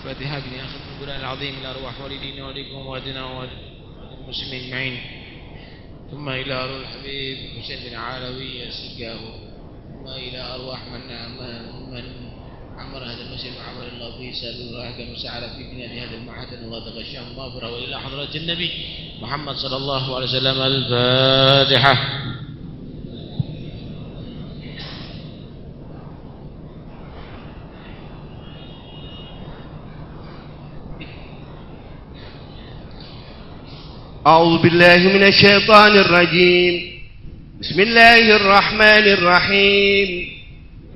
الفاتحة بني أخذ القرآن العظيم إلى أرواح والدينا والديكم ووالدنا والمسلمين أجمعين، ثم إلى أرواح الحبيب حسين بن علوي السقاه، ثم إلى أرواح من عمر هذا المسجد وعمر الله فيه سابق وراحك وسعر في بناء هذا المعهد، الله تغشاهم مغفرة، وإلى حضرة النبي محمد صلى الله عليه وسلم. الفاتحة. أعوذ بالله من الشيطان الرجيم. بسم الله الرحمن الرحيم.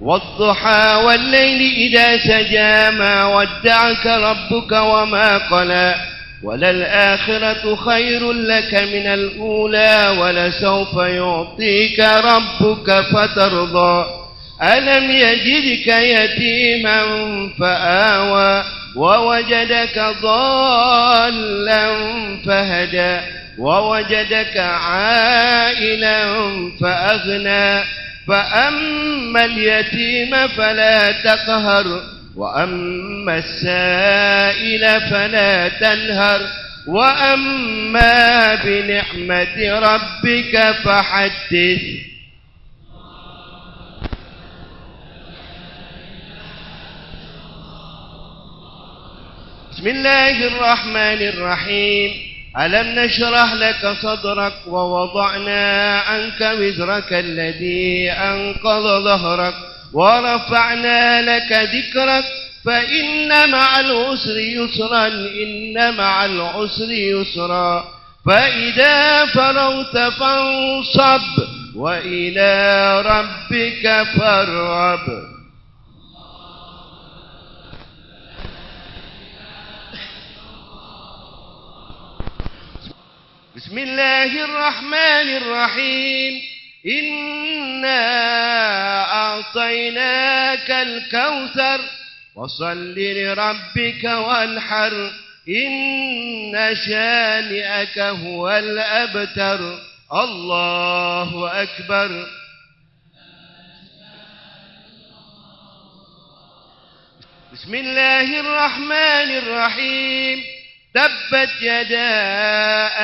والضحى والليل إذا سجى ما ودعك ربك وما قلى وللآخرة خير لك من الأولى ولسوف يعطيك ربك فترضى. ألم يجدك يتيما فآوى ووجدك ضالا فهدى ووجدك عائلا فأغنى. فأما اليتيم فلا تقهر وأما السائل فلا تنهر وأما بنعمة ربك فحدث. بسم الله الرحمن الرحيم. ألم نشرح لك صدرك ووضعنا عنك وزرك الذي أنقض ظهرك ورفعنا لك ذكرك فإن مع العسر يسرا إن مع العسر يسرا. فإذا فرغت فانصب وإلى ربك فارغب. بسم الله الرحمن الرحيم. إنا أعطيناك الكوثر وصل لربك وانحر إن شانئك هو الأبتر. الله أكبر. بسم الله الرحمن الرحيم. تبت يدا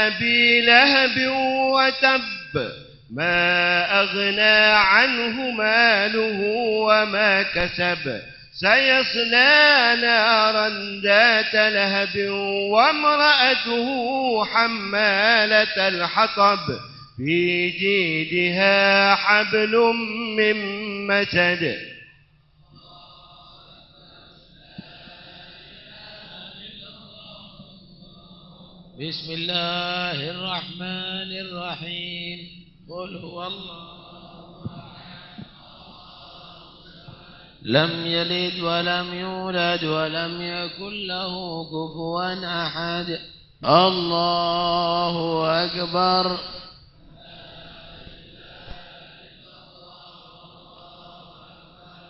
أبي لهب وتب ما أغنى عنه ماله وما كسب سيصلى نارا ذات لهب وامرأته حمالة الحطب في جيدها حبل من مسد. بسم الله الرحمن الرحيم. قل هو الله لم يلد ولم يولد ولم يكن له كفوا أحد. الله أكبر.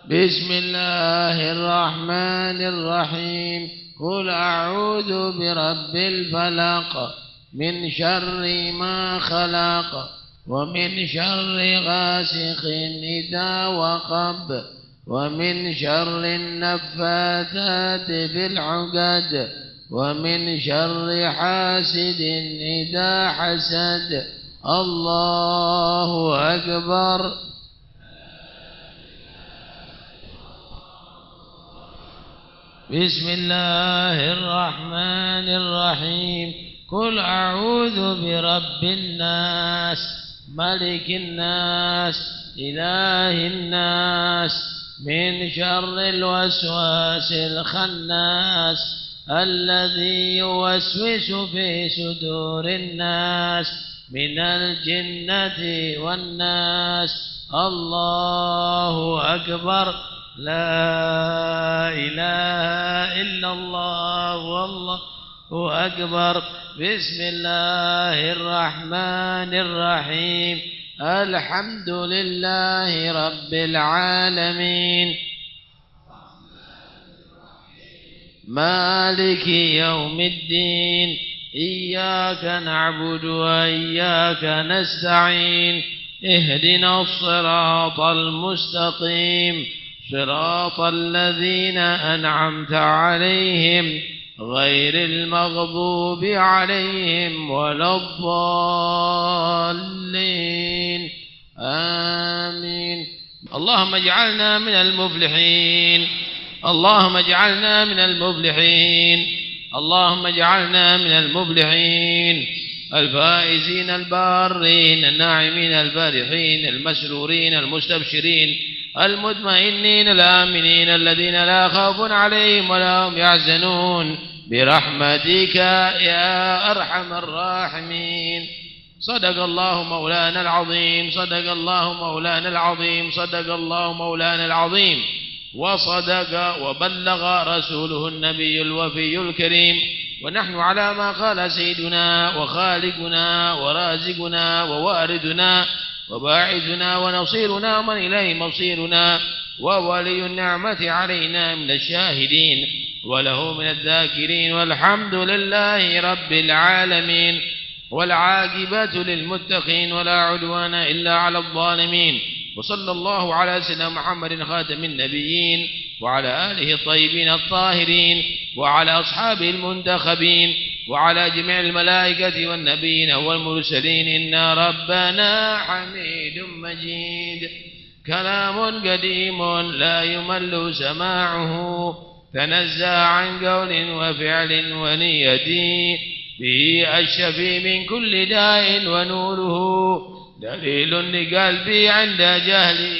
بسم الله الرحمن الرحيم. قل أعوذ برب الفلق من شر ما خلق ومن شر غاسق إذا وقب ومن شر النفاثات في العقد ومن شر حاسد إذا حسد. الله أكبر. بسم الله الرحمن الرحيم. قل أعوذ برب الناس ملك الناس إله الناس من شر الوسواس الخناس الذي يوسوس في صدور الناس من الجنة والناس. الله أكبر. لا إله إلا الله والله أكبر. بسم الله الرحمن الرحيم. الحمد لله رب العالمين مالك يوم الدين. إياك نعبد وإياك نستعين. اهدنا الصراط المستقيم صراط الذين أنعمت عليهم غير المغضوب عليهم ولا الضالين آمين. اللهم اجعلنا من المفلحين، اللهم اجعلنا من المفلحين، اللهم اجعلنا من المفلحين الفائزين البارين الناعمين الفارحين المسرورين المستبشرين المطمئنين الآمنين الذين لا خوف عليهم ولا هم يحزنون برحمتك يا أرحم الراحمين. صدق الله مولانا العظيم، صدق الله مولانا العظيم، صدق الله مولانا العظيم، وصدق وبلغ رسوله النبي الوفي الكريم، ونحن على ما قال سيدنا وخالقنا ورازقنا ووارثنا وباعثنا ونصيرنا ومن إليه مصيرنا وولي النعمة علينا من الشاهدين وله من الذاكرين، والحمد لله رب العالمين، والعاقبة للمتقين ولا عدوان إلا على الظالمين. وصلى الله على سيدنا محمد خاتم النبيين وعلى آله الطيبين الطاهرين وعلى أصحابه المنتخبين وعلى جميع الملائكة والنبيين والمرسلين. إن ربنا حميد مجيد، كلام قديم لا يمل سماعه، تنزه عن قول وفعل ونية، به الشفي من كل داء ونوره دليل لقلبي عند جهلي،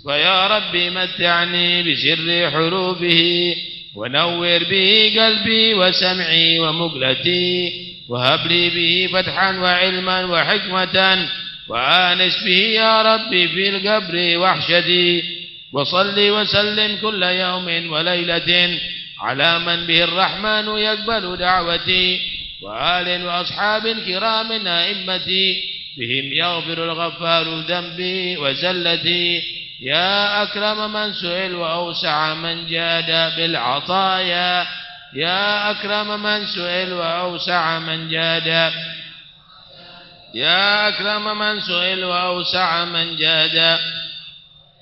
فيا ربي متعني بسر حروفه ونور به قلبي وسمعي ومقلتي، وهب لي به فتحا وعلما وحكمة، وآنس به يا ربي في القبر وحشتي. وصل وسلم كل يوم وليلة على من به الرحمن يقبل دعوتي، وآل وأصحاب كرام أئمتي، بهم يغفر الغفار ذنبي وزلتي. يا أكرم من سئل وأوسع من جاد بالعطايا، يا أكرم من سئل وأوسع من جاد، يا أكرم من سئل وأوسع من جاد.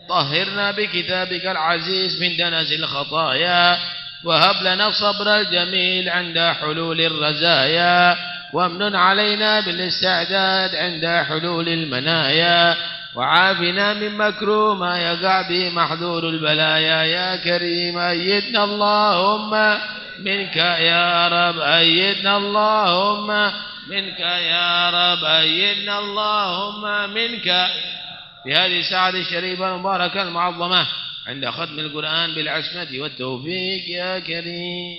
طهرنا بكتابك العزيز من دنس الخطايا، وهب لنا الصبر الجميل عند حلول الرزايا، وامنن علينا بالاستعداد عند حلول المنايا، وعافنا من مكروه ما يقع به محذور البلايا. يا كريم أيدنا اللهم منك يا رب، أيدنا اللهم منك يا رب، أيدنا اللهم منك. في هذه الساعة الشريفة المباركة المعظمة عند ختم القرآن بالعصمة والتوفيق يا كريم.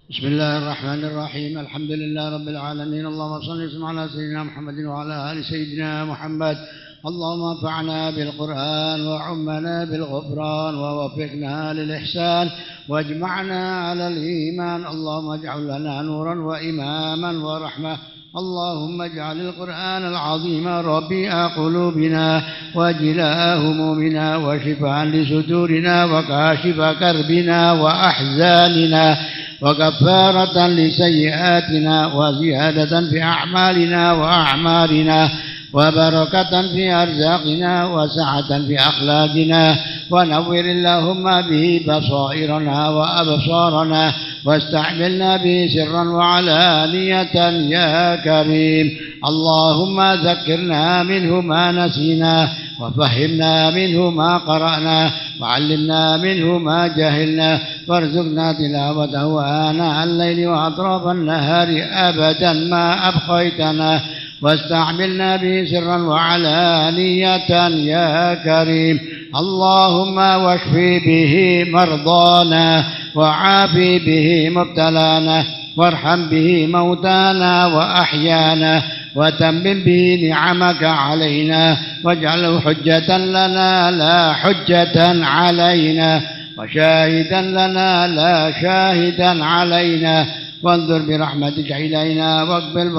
بسم الله الرحمن الرحيم، الحمد لله رب العالمين، اللهم صل وسلم على سيدنا محمد وعلى آل سيدنا محمد. اللهم انفعنا بالقرآن وعمنا بالغفران ووفقنا للإحسان واجمعنا على الإيمان. اللهم اجعل لنا نورا وإماما ورحمة. اللهم اجعل القرآن العظيم ربيع قلوبنا وجلاء همومنا وشفاء لصدورنا وكاشف كربنا وأحزاننا وكفارة لسيئاتنا وزيادة في أعمالنا وأعمارنا وبركة في أرزاقنا وسعة في أخلاقنا، ونور اللهم به بصائرنا وأبصارنا، واستعملنا به سرا وعلانية يا كريم. اللهم ذكرنا منه ما نسينا، وفهمنا منه ما قرأنا، وعلمنا منه ما جهلنا، وارزقنا تلاوته آناء الليل وأطراف النهار أبدا ما أبقيتنا، واستعملنا به سرا وعلانية يا كريم. اللهم واشف به مرضانا، وعافي به مبتلانا، وارحم به موتانا وأحيانا، وتمم به نعمك علينا، واجعله حجة لنا لا حجة علينا، وشاهدا لنا لا شاهدا علينا، وانظر برحمتك إلينا، واقبل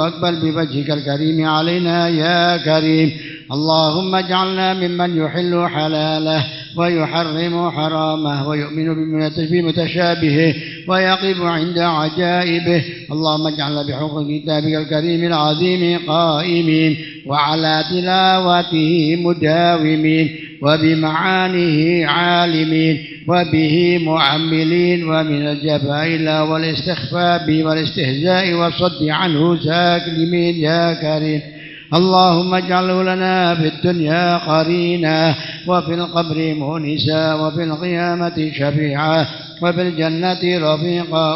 بوجهك الكريم علينا يا كريم. اللهم اجعلنا ممن يحل حلاله ويحرم حرامه ويؤمن بمتشابهه ويقف عند عجائبه. اللهم اجعلنا بحق كتابك الكريم العظيم قائمين وعلى تلاوته مداومين وبمعانيه عالمين وبه معملين ومن الجفاء والاستخفاف والاستهزاء والصد عنه ساكلمين يا كريم. اللهم اجعله لنا في الدنيا قرينا وفي القبر مونسا وفي القيامة شفيعا وفي الجنة رفيقا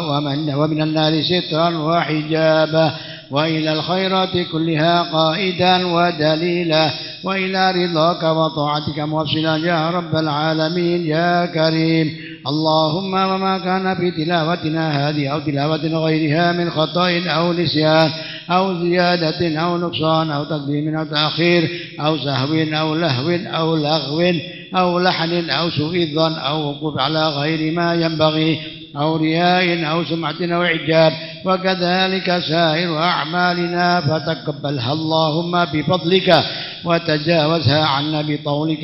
ومن النار سترا وحجابا وإلى الخيرات كلها قائدا ودليلا وإلى رضاك وطاعتك موصلا يا رب العالمين يا كريم. اللهم وما كان في تلاوتنا هذه أو تلاوة غيرها من خطأ أو نسيان أو زيادة أو نقصان أو تقديم أو تأخير أو سهو أو لهو أو لغو أو لحن أو سوء ظن أو وقوف على غير ما ينبغي أو رياء أو سمعة أو إعجاب وكذلك سائر أعمالنا فتقبلها اللهم بفضلك وتجاوزها عنا بطولك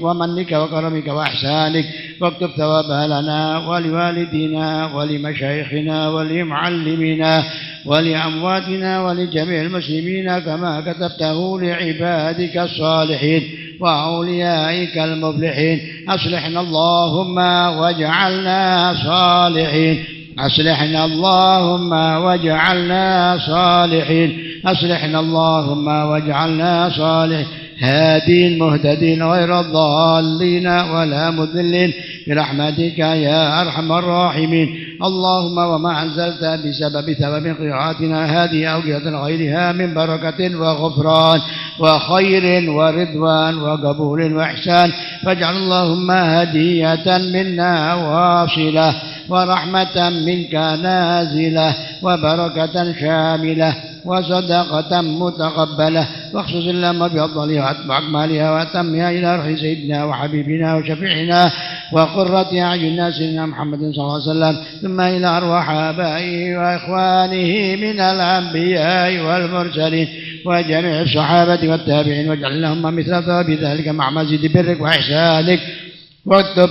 ومنك وكرمك وإحسانك واكتب ثوابها لنا ولوالدينا ولمشايخنا ولمعلمينا ولأمواتنا ولجميع المسلمين كما كتبته لعبادك الصالحين وأوليائك المفلحين. أصلحنا اللهم واجعلنا صالحين أصلحنا اللهم واجعلنا صالحين أصلحنا اللهم واجعلنا صالحين هادين مهتدين غير الضالين ولا مذلين برحمتك يا أرحم الراحمين. اللهم وما أنزلت بسبب ثواب قراءتنا هذه أو قراءة غيرها من بركة وغفران وخير ورضوان وقبول وإحسان فاجعل اللهم هدية منا واصلة ورحمة منك نازلة وبركة شاملة وصدقة متقبلة واخصص اللهم بأفضلها وأكملها وأتمها إلى روح سيدنا وحبيبنا وشفيعنا وقرة أعين سيدنا محمد صلى الله عليه وسلم ثم إلى أرواح آبائه وإخوانه من الأنبياء والمرسلين وجميع الصحابة والتابعين واجعل اللهم مثل ثواب ذلك مع مزيد برك وإحسانك واكتب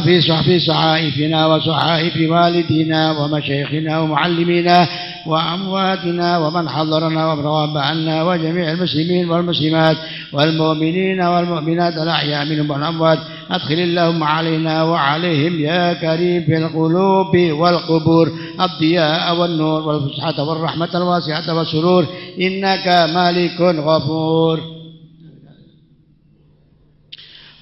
في صحائفنا وصحائف والدينا ومشايخنا ومعلمينا وأمواتنا ومن حضرنا ومن غاب عنا وجميع المسلمين والمسلمات والمؤمنين والمؤمنات الأحياء منهم والأموات. أدخل اللهم علينا وعليهم يا كريم في القلوب والقبور الضياء والنور والفسحة والرحمة الواسعة والسرور إنك مالك غفور.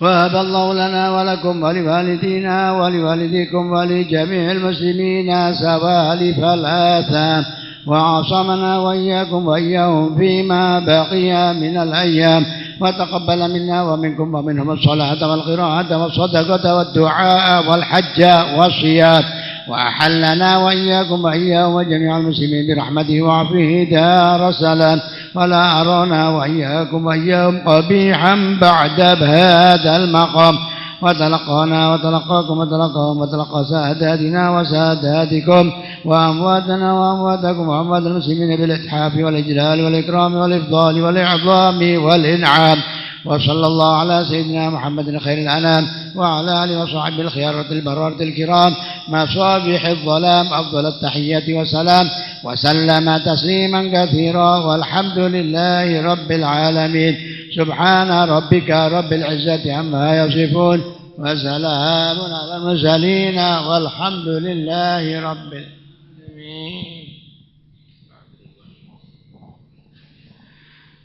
وهب الله لنا ولكم ولوالدينا ولوالديكم ولجميع المسلمين سوالف الآثام وعصمنا وإياكم وإياهم فيما بقي من الأيام وتقبل منا ومنكم ومنهم الصلاة والقراءة والصدقة والدعاء والحج والصيام وأحلنا وإياكم وإياهم وجميع المسلمين برحمته وعفوه دار السلام ولا أرانا وإياكم وإياهم قبيحا بعد هذا المقام وتلقانا وتلقاكم وتلقاهم وتلقى ساداتنا وساداتكم وأمواتنا وأمواتكم وأموات المسلمين بالإتحاف والإجلال والإكرام والإفضال والإعظام والإنعام. وصلى الله على سيدنا محمد خير الأنام وعلى آله وصحبه الخيارة البرارة الكرام مصابيح الظلام أفضل التحية والسلام وسلم تسليما كثيرا والحمد لله رب العالمين. سبحان ربك رب العزة عما يصفون وسلام على المرسلين والحمد لله رب العالمين.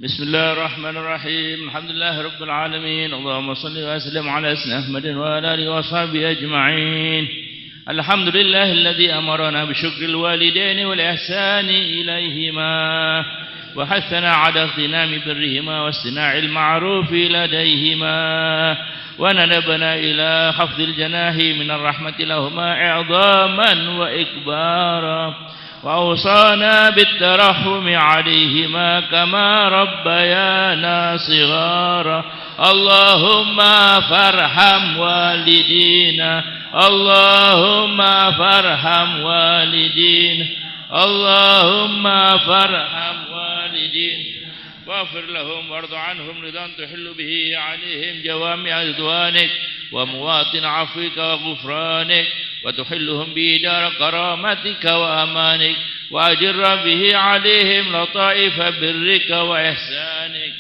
بسم الله الرحمن الرحيم. الحمد لله رب العالمين. اللهم صل وسلم على سيدنا أحمد وعلى آله وصحبه أجمعين. الحمد لله الذي أمرنا بشكر الوالدين والإحسان إليهما وحثنا على اغتنام برهما واصطناع المعروف لديهما وندبنا إلى خفض الجناح من الرحمة لهما إعظاما وإكبارا وأوصانا بالترحم عليهما كما ربيانا صغارا. اللهم فارحم والدينا اللهم فارحم والدينا اللهم فارحم والدينا واغفر لهم وارض عنهم رضا تحل به عليهم جوامع رضوانك ومواطن عفوك وغفرانك وتحلهم به دار كرامتك وأمانك وأجر به عليهم لطائف برك وإحسانك.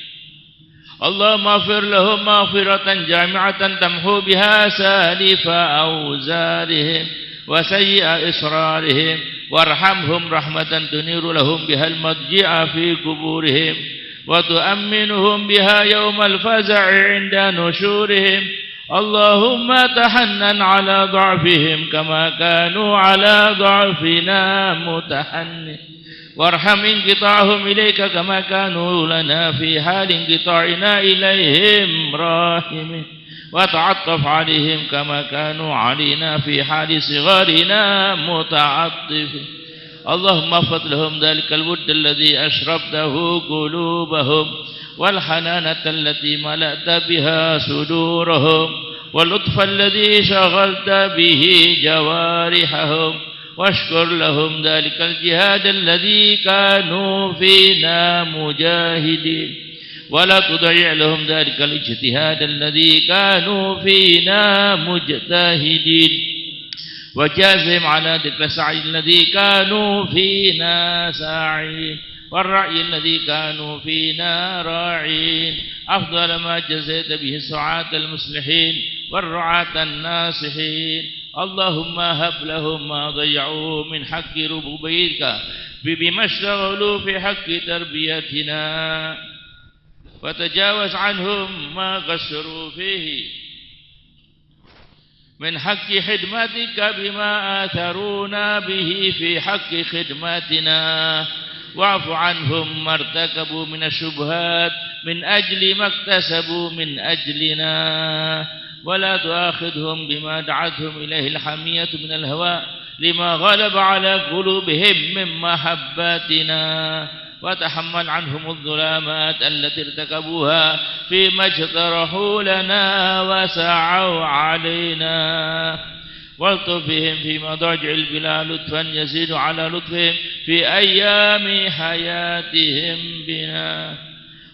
اللهم اغفر لهم مغفرة جامعة تمحو بها سالف أوزارهم وسيئ إصرارهم، وارحمهم رحمة تنير لهم بها المضجع في قبورهم وتؤمنهم بها يوم الفزع عند نشورهم. اللهم تحنن على ضعفهم كما كانوا على ضعفنا متحنن، وارحم انقطاعهم إليك كما كانوا لنا في حال انقطاعنا إليهم راحمين، وتعطف عليهم كما كانوا علينا في حال صغارنا متعطفين. اللهم اغفر لهم ذلك الود الذي أشربته قلوبهم، والحنانة التي ملأت بها صدورهم، واللطف الذي شغلت به جوارحهم، واشكر لهم ذلك الجهاد الذي كانوا فينا مجاهدين، ولا تضيع لهم ذلك الاجتهاد الذي كانوا فينا مجتهدين، وجازهم على ذكر السعي الذي كانوا فينا ساعين، والرعي الذي كانوا فينا راعين، أفضل ما جزيت به السعاة المصلحين والرعاة الناصحين. اللهم هب لهم ما ضيعوا من حق ربوبيتك بما اشتغلوا في حق تربيتنا، وتجاوز عنهم ما قصروا فيه من حق خدمتك بما آثرونا به في حق خدمتنا، واعف عنهم ما ارتكبوا من الشبهات من أجل ما اكتسبوا من أجلنا، ولا تؤاخذهم بما دعتهم إليه الحمية من الهوى لما غلب على قلوبهم من محبتنا، وتحمل عنهم الظلامات التي ارتكبوها فيما اجترحوا لنا وسعوا علينا، والطف بهم في مضاجع البلا لطفا يزيد على لطفهم في أيام حياتهم بنا.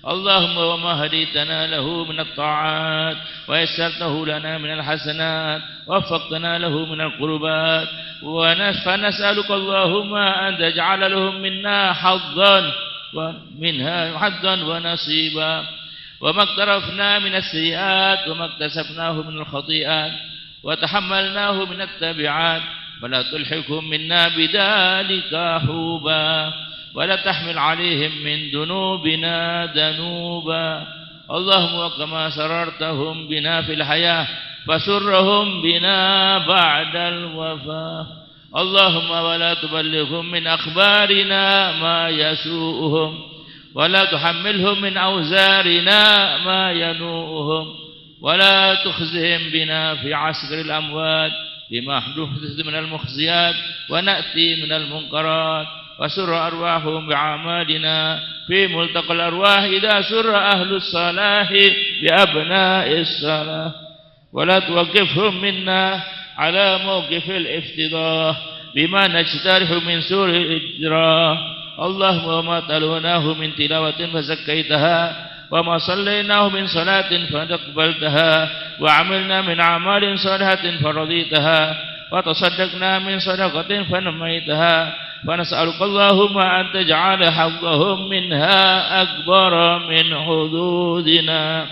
اللهم وما هديتنا له من الطاعات ويسرته لنا من الحسنات ووفقتنا له من القربات، فنسألك اللهم أن تجعل لهم منا حظا ونصيبا، وما اقترفنا من السيئات وما اكتسبناه من الخطيئات وتحملناه من التبعات، ولا تلحقهم منا بذلك حوبا، ولا تحمل عليهم من ذنوبنا ذنوبا. اللهم وكما سررتهم بنا في الحياة فسرهم بنا بعد الوفاة. اللهم ولا تبلغهم من أخبارنا ما يسوءهم، ولا تحملهم من أوزارنا ما ينوءهم، ولا تخزهم بنا في عسكر الأموات بما حدث من المخزيات ونأتي من المنكرات، وسر أرواحهم بأعمالنا في ملتقى الأرواح إذا سر أهل الصلاح بأبناء الصلاح، ولا توقفهم منا على موقف الافتضاح بما نجترح من سور الإجراء. اللهم وما تلوناه من تلاوة فزكيتها، وما صليناه من صلاة فاقبلتها، وعملنا من أعمال صالحة فرضيتها، وتصدقنا من صدقة فنميتها، فنسألك اللهم أن تجعل حظهم منها أكبر من حدودنا،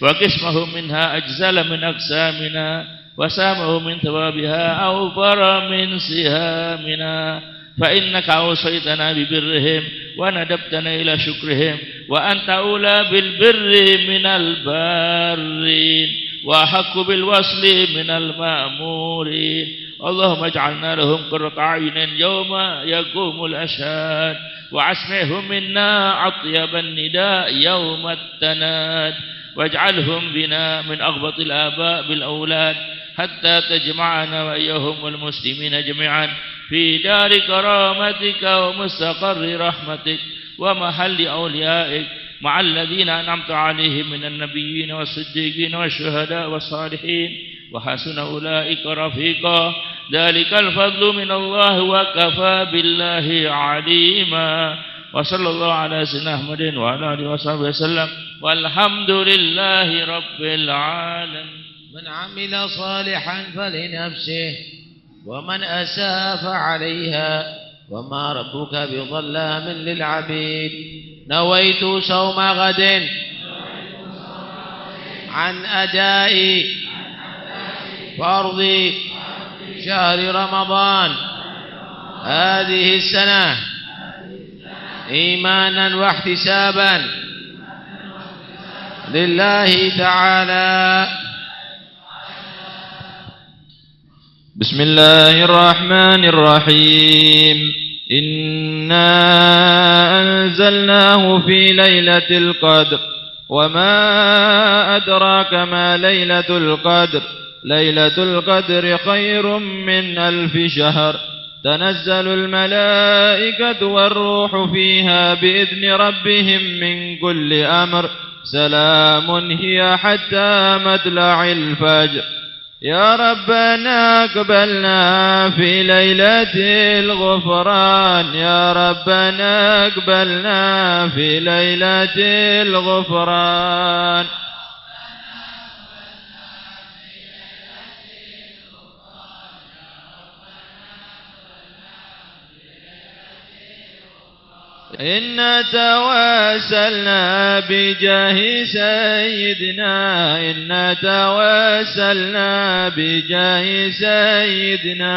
وقسمهم منها أجزل من أقسامنا، وسامه من ثوابها أوفر من سهامنا، فإنك أوصيتنا ببرهم وندبتنا إلى شكرهم، وأنت أولى بالبر من البارين وأحق بالوصل من المأمورين. اللهم اجعلنا لهم قرة أعين يوم يقوم الأشهاد، واسمعهم منا أطيب النداء يوم التناد، واجعلهم بنا من أغبط الآباء بالأولاد حتى تجمعنا وإياهم والمسلمين جميعا في دار كرامتك ومستقر رحمتك ومحل أوليائك مع الذين أنعمت عليهم من النبيين والصديقين والشهداء والصالحين، وحسن أولئك رفيقا. ذلك الفضل من الله وكفى بالله عليما. وصلى الله على سيدنا محمد وعلى آله وصحبه وسلم، والحمد لله رب العالمين. من عمل صالحا فلنفسه ومن أساء فعليها وما ربك بظلام للعبيد. نويت صوم غد عن أداء فرض شهر رمضان هذه السنة إيمانا واحتسابا لله تعالى. بسم الله الرحمن الرحيم. إنا أنزلناه في ليلة القدر وما أدراك ما ليلة القدر. ليلة القدر خير من 1000 شهر. تنزل الملائكة والروح فيها بإذن ربهم من كل أمر. سلام هي حتى مطلع الفجر. يا ربنا اقبلنا في ليلة الغفران. يا ربنا اقبلنا في ليلة الغفران. إنا توسلنا بجاه سيدنا. إنا توسلنا بجاه سيدنا.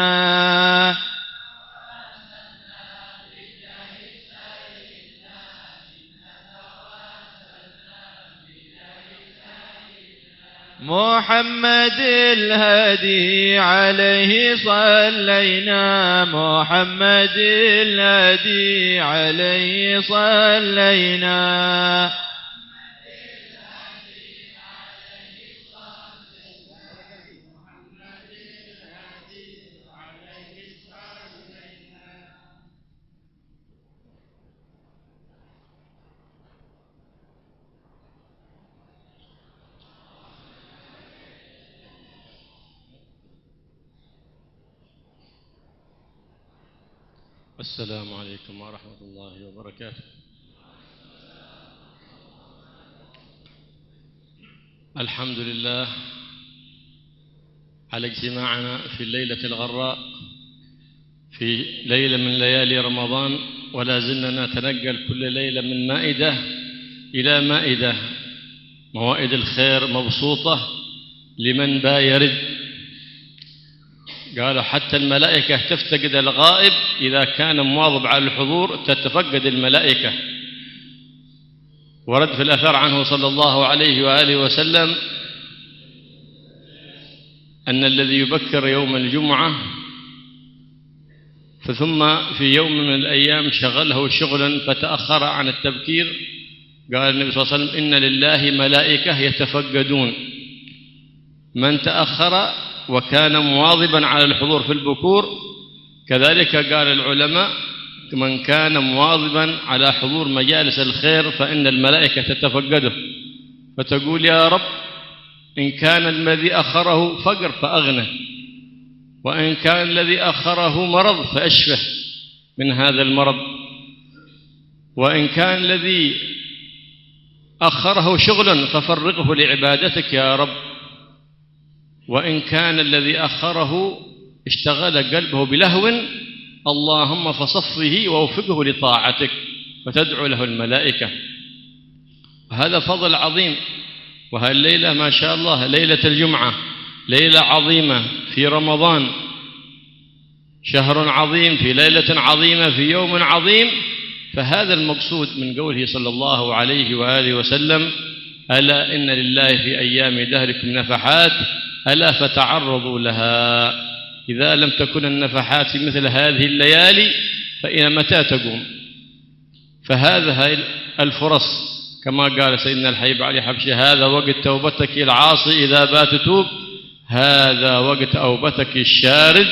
محمد الهادي عليه صلينا. محمد الهادي عليه صلينا. السلام عليكم ورحمة الله وبركاته. الحمد لله على اجتماعنا في الليلة الغراء في ليلة من ليالي رمضان، ولا زلنا نتنقل كل ليلة من مائدة إلى مائدة. موائد الخير مبسوطة لمن با يرد. قالوا حتى الملائكة تفتقد الغائب إذا كان مواظب على الحضور، تتفقد الملائكة. ورد في الأثر عنه صلى الله عليه وآله وسلم أن الذي يبكر يوم الجمعة ثم في يوم من الأيام شغله شغلا فتأخر عن التبكير، قال النبي صلى الله عليه وسلم إن لله ملائكة يتفقدون من تأخر وكان مواظبا على الحضور في البكور. كذلك قال العلماء من كان مواظبا على حضور مجالس الخير فإن الملائكة تتفقده، فتقول يا رب إن كان الذي أخره فقر فأغنى، وإن كان الذي أخره مرض فأشفه من هذا المرض، وإن كان الذي أخره شغل ففرغه لعبادتك يا رب، وإن كان الذي أخره اشتغل قلبه بلهو اللهم فصفه ووفقه لطاعتك، فتدعو له الملائكة. وهذا فضل عظيم. وهذه الليلة ما شاء الله ليلة الجمعة، ليلة عظيمة في رمضان، شهر عظيم في ليلة عظيمة في يوم عظيم. فهذا المقصود من قوله صلى الله عليه وآله وسلم ألا إن لله في أيام دهركم نفحات ألا فتعرضوا لها. إذا لم تكن النفحات في مثل هذه الليالي فإلى متى تقوم؟ فهذا الفرص كما قال سيدنا الحبيب علي حبشي هذا وقت توبتك العاصي إذا بات توب، هذا وقت توبتك الشارد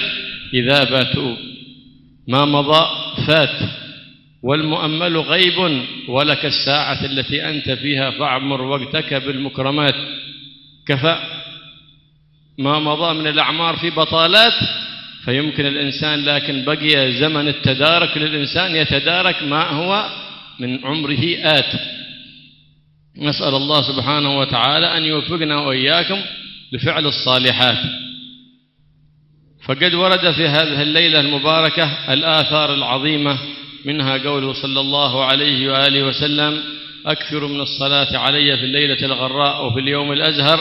إذا بات توب. ما مضى فات والمؤمل غيب، ولك الساعة التي أنت فيها فاعمر وقتك بالمكرمات. كفى ما مضى من الأعمار في بطالات، فيمكن الإنسان لكن بقي زمن التدارك للإنسان يتدارك ما هو من عمره آت. نسأل الله سبحانه وتعالى أن يوفقنا وإياكم لفعل الصالحات. فقد ورد في هذه الليلة المباركة الآثار العظيمة، منها قوله صلى الله عليه وآله وسلم: أكثر من الصلاة علي في الليلة الغراء وفي اليوم الأزهر.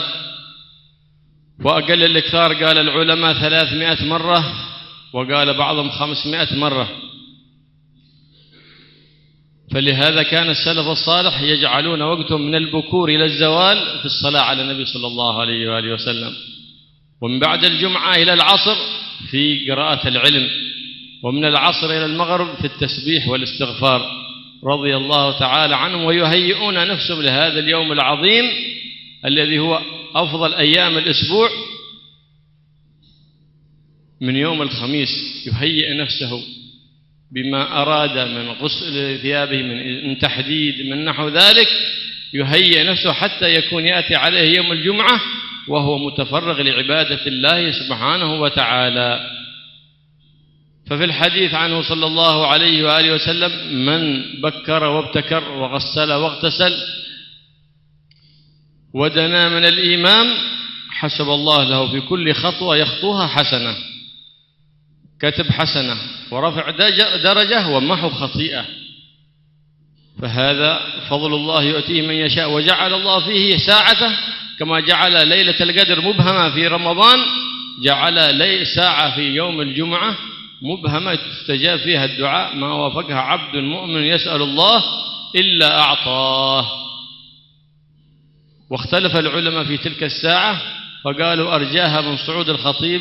وأقل الإكثار قال العلماء 300 مرة، وقال بعضهم 500 مرة. فلهذا كان السلف الصالح يجعلون وقتهم من البكور إلى الزوال في الصلاة على النبي صلى الله عليه وآله وسلم، ومن بعد الجمعة إلى العصر في قراءة العلم، ومن العصر إلى المغرب في التسبيح والاستغفار، رضي الله تعالى عنهم، ويهيئون نفسهم لهذا اليوم العظيم الذي هو أفضل أيام الأسبوع من يوم الخميس. يهيئ نفسه بما أراد من غسل ثيابه، من تحديد، من نحو ذلك، يهيئ نفسه حتى يكون يأتي عليه يوم الجمعة وهو متفرغ لعبادة الله سبحانه وتعالى. ففي الحديث عنه صلى الله عليه وآله وسلم: من بكر وابتكر وغسل واغتسل ودنا من الإمام حسب الله له في كل خطوة يخطوها حسنة، كتب حسنة ورفع درجة ومحو خطيئة. فهذا فضل الله يؤتيه من يشاء. وجعل الله فيه ساعته كما جعل ليلة القدر مبهمة في رمضان، جعل ساعة في يوم الجمعة مبهمة تستجاب فيها الدعاء، ما وافقها عبد مؤمن يسأل الله إلا أعطاه. واختلف العلماء في تلك الساعة، فقالوا أرجاها من صعود الخطيب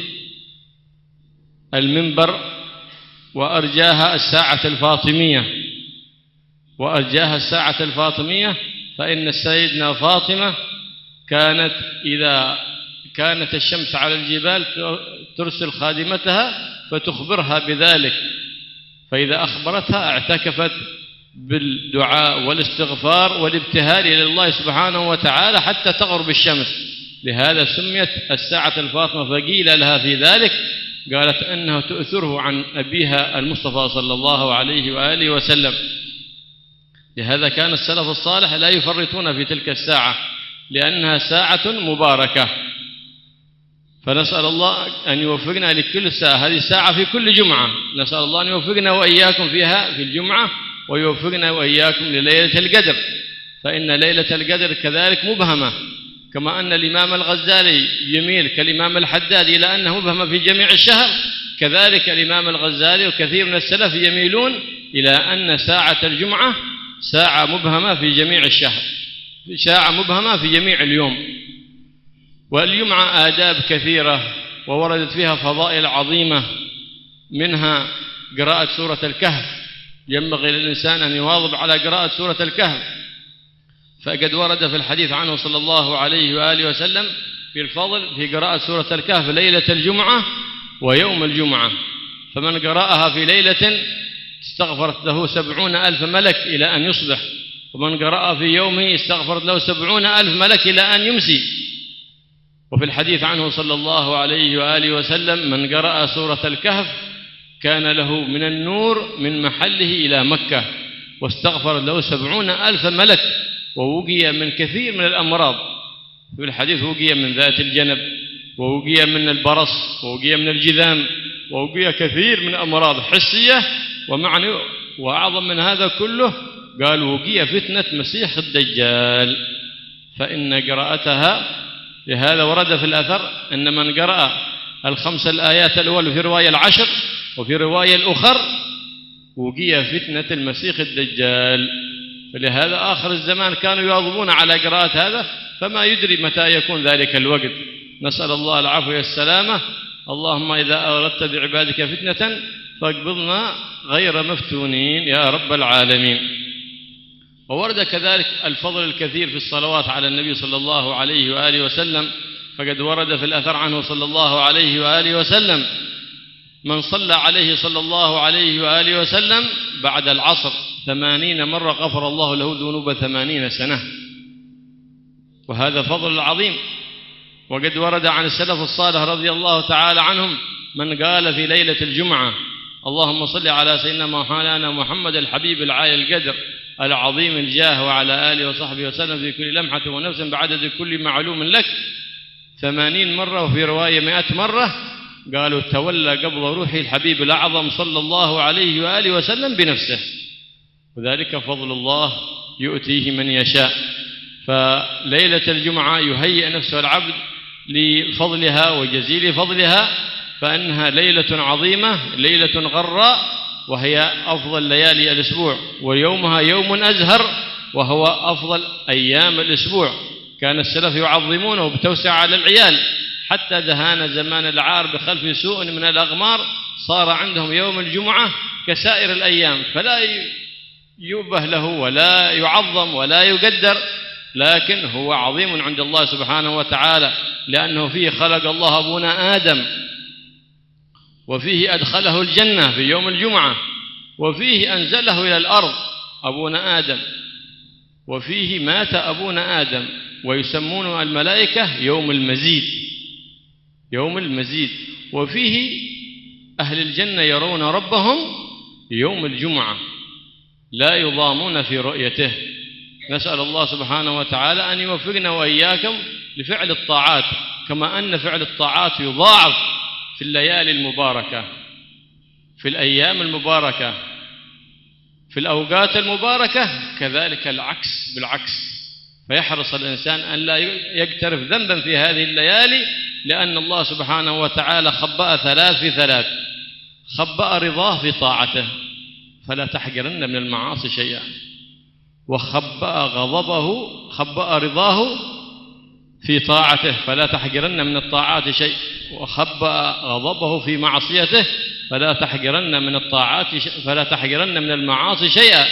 المنبر، وأرجاها الساعة الفاطمية، وأرجاها الساعة الفاطمية فإن سيدنا فاطمة كانت إذا كانت الشمس على الجبال ترسل خادمتها فتخبرها بذلك، فإذا أخبرتها اعتكفت بالدعاء والاستغفار والابتهال إلى الله سبحانه وتعالى حتى تغرب الشمس. لهذا سميت الساعة الفاطمة. فقيل لها في ذلك قالت أنها تؤثره عن أبيها المصطفى صلى الله عليه وآله وسلم. لهذا كان السلف الصالح لا يفرطون في تلك الساعة لأنها ساعة مباركة. فنسأل الله أن يوفقنا لكل ساعة. هذه الساعة في كل جمعة، نسأل الله أن يوفقنا وإياكم فيها في الجمعة، ويوفقنا وإياكم لليلة القدر، فإن ليلة القدر كذلك مبهمة، كما أن الإمام الغزالي يميل كالإمام الحداد إلى أنه مبهمة في جميع الشهر، كذلك الإمام الغزالي وكثير من السلف يميلون إلى أن ساعة الجمعة ساعة مبهمة في جميع الشهر، ساعة مبهمة في جميع اليوم. والجمعة آداب كثيرة ووردت فيها فضائل عظيمة، منها قراءة سورة الكهف. ينبغي للإنسان أن يواظب على قراءة سورة الكهف، فقد ورد في الحديث عنه صلى الله عليه وآله وسلم في الفضل في قراءة سورة الكهف ليلة الجمعة ويوم الجمعة. فمن قرأها في ليلة استغفرت له 70,000 ملك إلى أن يصبح، ومن قرأها في يومه استغفرت له 70,000 ملك إلى أن يمسي. وفي الحديث عنه صلى الله عليه وآله وسلم: من قرأ سورة الكهف كان له من النور من محله إلى مكة، واستغفر له 70,000 ملك، ووقي من كثير من الأمراض. في الحديث وقي من ذات الجنب، ووقي من البرص، ووقي من الجذام، ووقي كثير من أمراض حسية ومعنى. وأعظم من هذا كله قال: وقي فتنة مسيح الدجال، فإن قراءتها. لهذا ورد في الأثر أن من قرأ 5 الآيات الأول، وفي رواية 10، وفي رواية الأخر وقي فتنة المسيح الدجال. فلهذا آخر الزمان كانوا يواظبون على قراءة هذا، فما يدري متى يكون ذلك الوقت. نسأل الله العفو والسلامة. اللهم إذا أردت بعبادك فتنة فاقبضنا غير مفتونين يا رب العالمين. وورد كذلك الفضل الكثير في الصلوات على النبي صلى الله عليه وآله وسلم، فقد ورد في الأثر عنه صلى الله عليه وآله وسلم: من صلى عليه صلى الله عليه وآله وسلم بعد العصر 80 مرة غفر الله له ذنوب 80 سنة. وهذا فضل عظيم. وقد ورد عن السلف الصالح رضي الله تعالى عنهم من قال في ليلة الجمعة: اللهم صل على سيدنا مولانا محمد الحبيب العالي القدر العظيم الجاه، وعلى آله وصحبه وسلم في كل لمحة ونفس بعدد كل معلوم لك 80 مرة وفي رواية 100 مرة قالوا تولى قبض روحي الحبيب الأعظم صلى الله عليه وآله وسلم بنفسه، وذلك فضل الله يؤتيه من يشاء. فليلة الجمعة يهيئ نفسه العبد لفضلها وجزيل فضلها، فإنها ليلة عظيمة، ليلة غراء، وهي أفضل ليالي الأسبوع، ويومها يوم أزهر وهو أفضل أيام الأسبوع. كان السلف يعظمونه بتوسع على العيال، حتى دهان زمان العار بخلف سوء من الأغمار صار عندهم يوم الجمعة كسائر الأيام، فلا يؤبه له ولا يعظم ولا يقدر، لكن هو عظيم عند الله سبحانه وتعالى، لأنه فيه خلق الله أبونا آدم، وفيه أدخله الجنة في يوم الجمعة، وفيه أنزله إلى الأرض أبونا آدم، وفيه مات أبونا آدم، ويسمونه الملائكة يوم المزيد، يوم المزيد. وفيه أهل الجنة يرون ربهم يوم الجمعة لا يضامون في رؤيته. نسأل الله سبحانه وتعالى أن يوفقنا وإياكم لفعل الطاعات، كما أن فعل الطاعات يضاعف في الليالي المباركة، في الأيام المباركة، في الأوقات المباركة، كذلك العكس بالعكس. فيحرص الإنسان أن لا يقترف ذنبا في هذه الليالي، لأن الله سبحانه وتعالى خبأ 3 في 3، خبأ رضاه في طاعته فلا تحقرن من المعاصي شيئا، وخبأ غضبه، خبأ رضاه في طاعته فلا تحقرن من الطاعات شيء، وخبأ غضبه في معصيته فلا تحقرن من الطاعات، فلا تحقرن من المعاصي شيئا،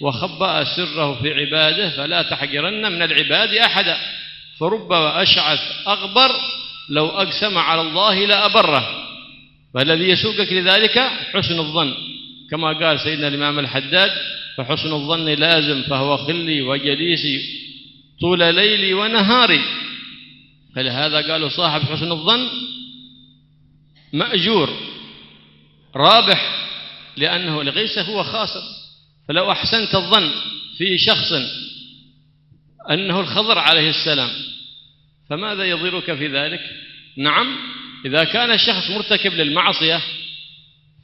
وخبأ سره في عباده فلا تحقرن من العباد أحدا. فرب أشعث أغبر لو أقسم على الله لأبره. فالذي يسوقك لذلك حسن الظن، كما قال سيدنا الإمام الحداد: فحسن الظن لازم فهو خلي وجليسي طول ليلي ونهاري. فلهذا قالوا صاحب حسن الظن مأجور رابح، لأنه ليس هو خاسر. فلو أحسنت الظن في شخص أنه الخضر عليه السلام فماذا يضرك في ذلك؟ نعم، إذا كان الشخص مرتكب للمعصية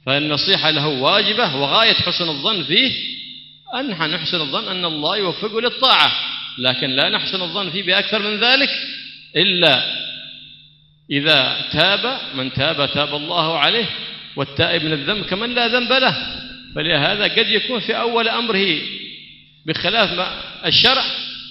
فالنصيحة له واجبة، وغاية حسن الظن فيه أن نحسن الظن أن الله يوفقه للطاعة، لكن لا نحسن الظن فيه بأكثر من ذلك إلا إذا تاب. من تاب تاب الله عليه، والتائب من الذنب كمن لا ذنب له. فلهذا قد يكون في أول أمره بخلاف الشرع،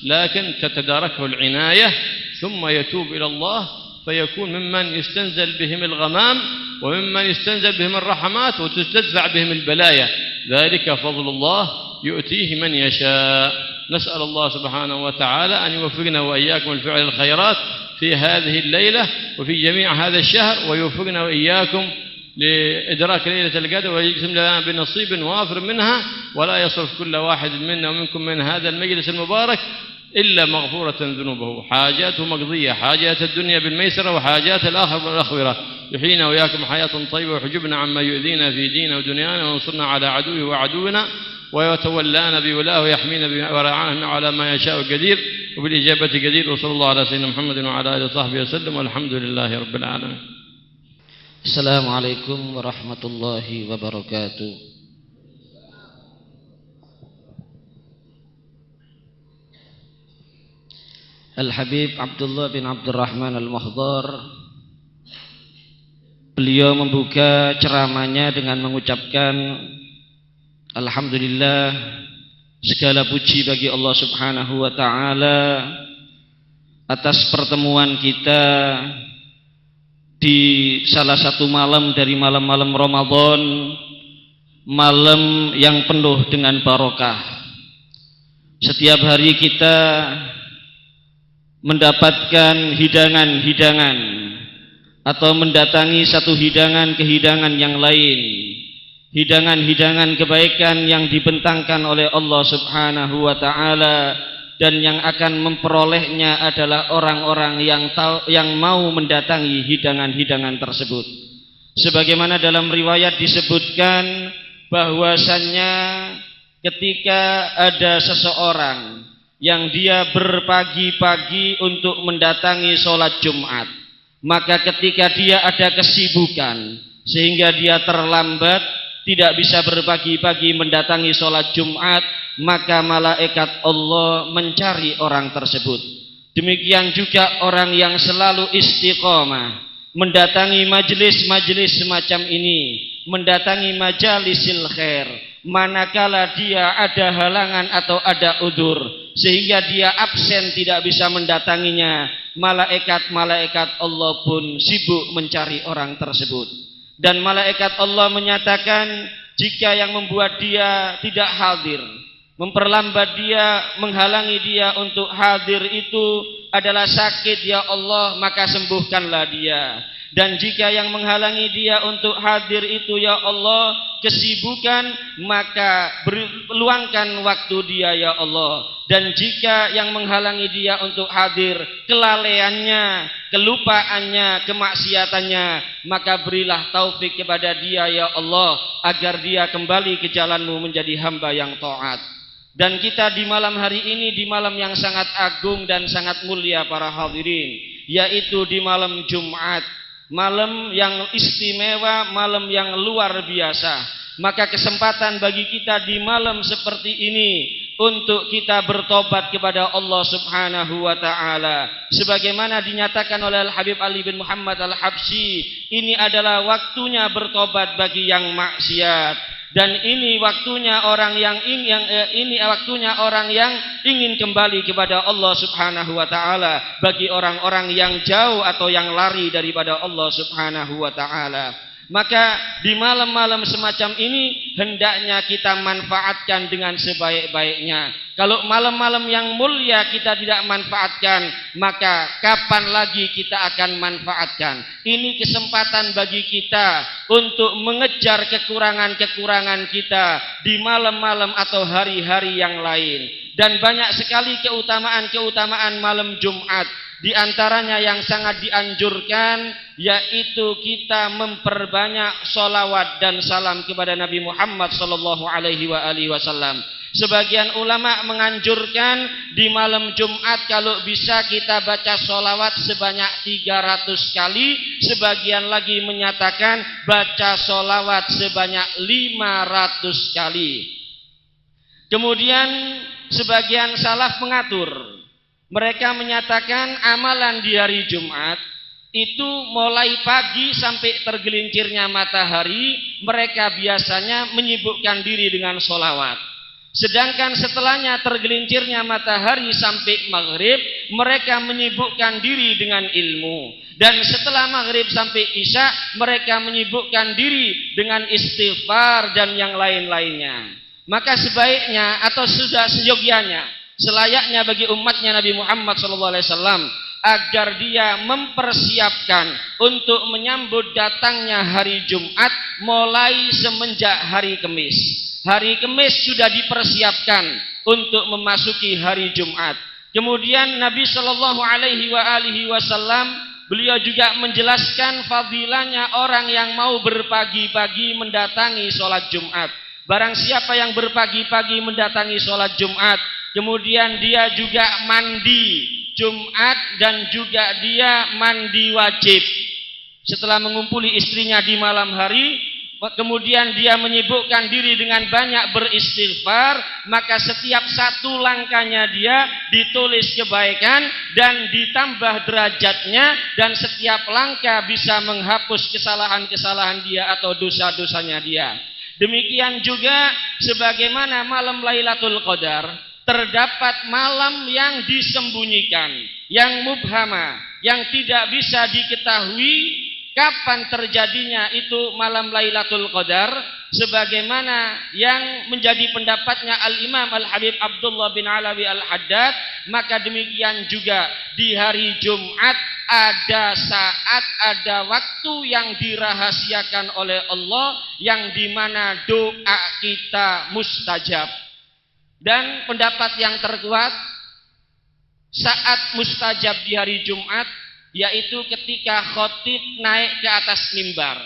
لكن تتداركه العناية ثم يتوب إلى الله، فيكون ممن يستنزل بهم الغمام وممن يستنزل بهم الرحمات وتستدفع بهم البلايا. ذلك فضل الله يؤتيه من يشاء. نسأل الله سبحانه وتعالى أن يوفقنا وإياكم لفعل الخيرات في هذه الليلة وفي جميع هذا الشهر، ويوفقنا وإياكم لإدراك ليلة القدر، ويقسم لنا بنصيب وافر منها، ولا يصرف كل واحد منا ومنكم من هذا المجلس المبارك إلا مغفورة ذنوبه، حاجاته مقضية، حاجات الدنيا بالميسرة وحاجات الآخرة بالأخبرة. يحيينا وإياكم حياة طيبة، ويحجبنا عما يؤذينا في ديننا ودنيانا، وانصرنا على عدوه وعدونا، ويتولانا بولاه ويحمينا ورعانا على ما يشاء قدير، وبالإجابة قدير. وصلى الله على سيدنا محمد وعلى آله وصحبه وسلم، والحمد لله رب العالمين. Assalamualaikum warahmatullahi wabarakatuh. Al-Habib Abdullah bin Abdurrahman Al-Muhdar, beliau membuka ceramahnya dengan mengucapkan alhamdulillah, segala puji bagi Allah Subhanahu wa taala atas pertemuan kita di salah satu malam dari malam-malam Ramadan, malam yang penuh dengan barokah. Setiap hari kita mendapatkan hidangan-hidangan atau mendatangi satu hidangan ke hidangan yang lain, hidangan-hidangan kebaikan yang dibentangkan oleh Allah Subhanahu wa taala, dan yang akan memperolehnya adalah orang-orang yang mau mendatangi hidangan-hidangan tersebut. Sebagaimana dalam riwayat disebutkan bahwasannya ketika ada seseorang yang dia berpagi-pagi untuk mendatangi sholat Jumat, maka ketika dia ada kesibukan sehingga dia terlambat tidak bisa berpagi-pagi mendatangi sholat Jumat, maka malaikat Allah mencari orang tersebut. Demikian juga orang yang selalu istiqomah mendatangi majelis-majelis semacam ini, mendatangi majalisil khair, manakala dia ada halangan atau ada udzur sehingga dia absen tidak bisa mendatanginya, malaikat-malaikat Allah pun sibuk mencari orang tersebut. Dan malaikat Allah menyatakan jika yang membuat dia tidak hadir, memperlambat dia, menghalangi dia untuk hadir itu adalah sakit ya Allah, maka sembuhkanlah dia. Dan jika yang menghalangi dia untuk hadir itu ya Allah kesibukan, maka luangkan waktu dia ya Allah. Dan jika yang menghalangi dia untuk hadir kelalaiannya, kelupaannya, kemaksiatannya, maka berilah taufik kepada dia ya Allah agar dia kembali ke jalan-Mu menjadi hamba yang taat. Dan kita di malam hari ini, di malam yang sangat agung dan sangat mulia para hadirin, yaitu di malam Jumat, malam yang istimewa, malam yang luar biasa. Maka kesempatan bagi kita di malam seperti ini untuk kita bertobat kepada Allah Subhanahu wa taala. Sebagaimana dinyatakan oleh Al-Habib Ali bin Muhammad Al-Habsyi, ini adalah waktunya bertobat bagi yang maksiat. Dan ini waktunya orang yang ingin kembali kepada Allah Subhanahu wa taala, bagi orang-orang yang jauh atau yang lari daripada Allah Subhanahu wa taala. Maka di malam-malam semacam ini hendaknya kita manfaatkan dengan sebaik-baiknya. Kalau malam-malam yang mulia kita tidak manfaatkan, maka kapan lagi kita akan manfaatkan? Ini kesempatan bagi kita untuk mengejar kekurangan-kekurangan kita di malam-malam atau hari-hari yang lain. Dan banyak sekali keutamaan-keutamaan malam Jumat. Di antaranya yang sangat dianjurkan yaitu kita memperbanyak sholawat dan salam kepada Nabi Muhammad sallallahu alaihi wasallam. Sebagian ulama menganjurkan di malam Jumat kalau bisa kita baca sholawat sebanyak 300 kali. Sebagian lagi menyatakan baca sholawat sebanyak 500 kali. Kemudian sebagian salaf mengatur. Mereka menyatakan amalan di hari Jumat itu mulai pagi sampai tergelincirnya matahari, mereka biasanya menyibukkan diri dengan sholawat. Sedangkan setelahnya tergelincirnya matahari sampai maghrib, mereka menyibukkan diri dengan ilmu. Dan setelah maghrib sampai isya, mereka menyibukkan diri dengan istighfar dan yang lain-lainnya. Maka sebaiknya atau sudah seyogyanya, selayaknya bagi umatnya Nabi Muhammad SAW agar dia mempersiapkan untuk menyambut datangnya hari Jumat mulai semenjak hari Kamis. Hari Kamis sudah dipersiapkan untuk memasuki hari Jumat. Kemudian Nabi SAW beliau juga menjelaskan fadilahnya orang yang mau berpagi-pagi mendatangi sholat Jumat. Barang siapa yang berpagi-pagi mendatangi sholat Jumat, kemudian dia juga mandi Jumat dan juga dia mandi wajib. Setelah mengumpuli istrinya di malam hari, kemudian dia menyibukkan diri dengan banyak beristighfar, maka setiap satu langkahnya dia ditulis kebaikan dan ditambah derajatnya, dan setiap langkah bisa menghapus kesalahan-kesalahan dia atau dosa-dosanya dia. Demikian juga sebagaimana malam Lailatul Qadar, terdapat malam yang disembunyikan, yang mubhama, yang tidak bisa diketahui kapan terjadinya itu malam Lailatul Qadar, sebagaimana yang menjadi pendapatnya Al-Imam Al-Habib Abdullah bin Alawi Al-Haddad. Maka demikian juga di hari Jumat ada saat, ada waktu yang dirahasiakan oleh Allah, yang dimana doa kita mustajab. Dan pendapat yang terkuat saat mustajab di hari Jumat yaitu ketika khotib naik ke atas mimbar.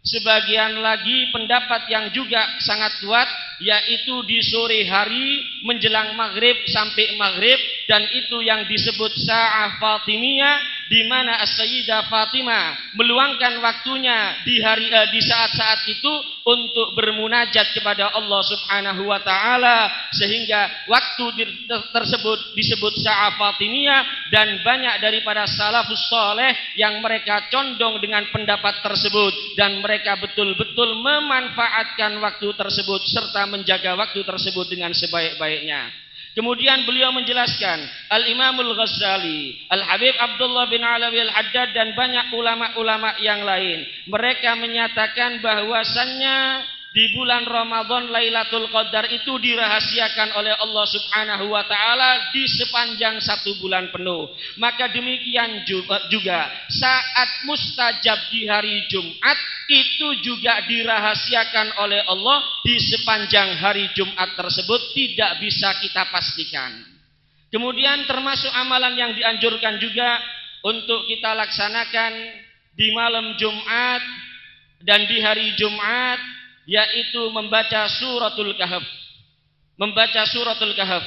Sebagian lagi pendapat yang juga sangat kuat yaitu di sore hari menjelang maghrib sampai maghrib, dan itu yang disebut sa'ah Fatimiyah, di mana As-Sayyidah Fatimah meluangkan waktunya di saat-saat itu untuk bermunajat kepada Allah Subhanahu wa taala, sehingga waktu tersebut disebut sa'ah Fatimiyah. Dan banyak daripada salafus saleh yang mereka condong dengan pendapat tersebut, dan mereka betul-betul memanfaatkan waktu tersebut serta menjaga waktu tersebut dengan sebaik-baiknya. Kemudian beliau menjelaskan, Al-Imamul Ghazali, Al-Habib Abdullah bin Alawi Al-Haddad, dan banyak ulama-ulama yang lain, mereka menyatakan bahwasannya di bulan Ramadan Lailatul Qadar itu dirahasiakan oleh Allah Subhanahu wa taala di sepanjang 1 bulan penuh. Maka demikian juga saat mustajab di hari Jumat itu juga dirahasiakan oleh Allah di sepanjang hari Jumat tersebut, tidak bisa kita pastikan. Kemudian termasuk amalan yang dianjurkan juga untuk kita laksanakan di malam Jumat dan di hari Jumat, yaitu membaca suratul Kahf. Membaca suratul Kahf.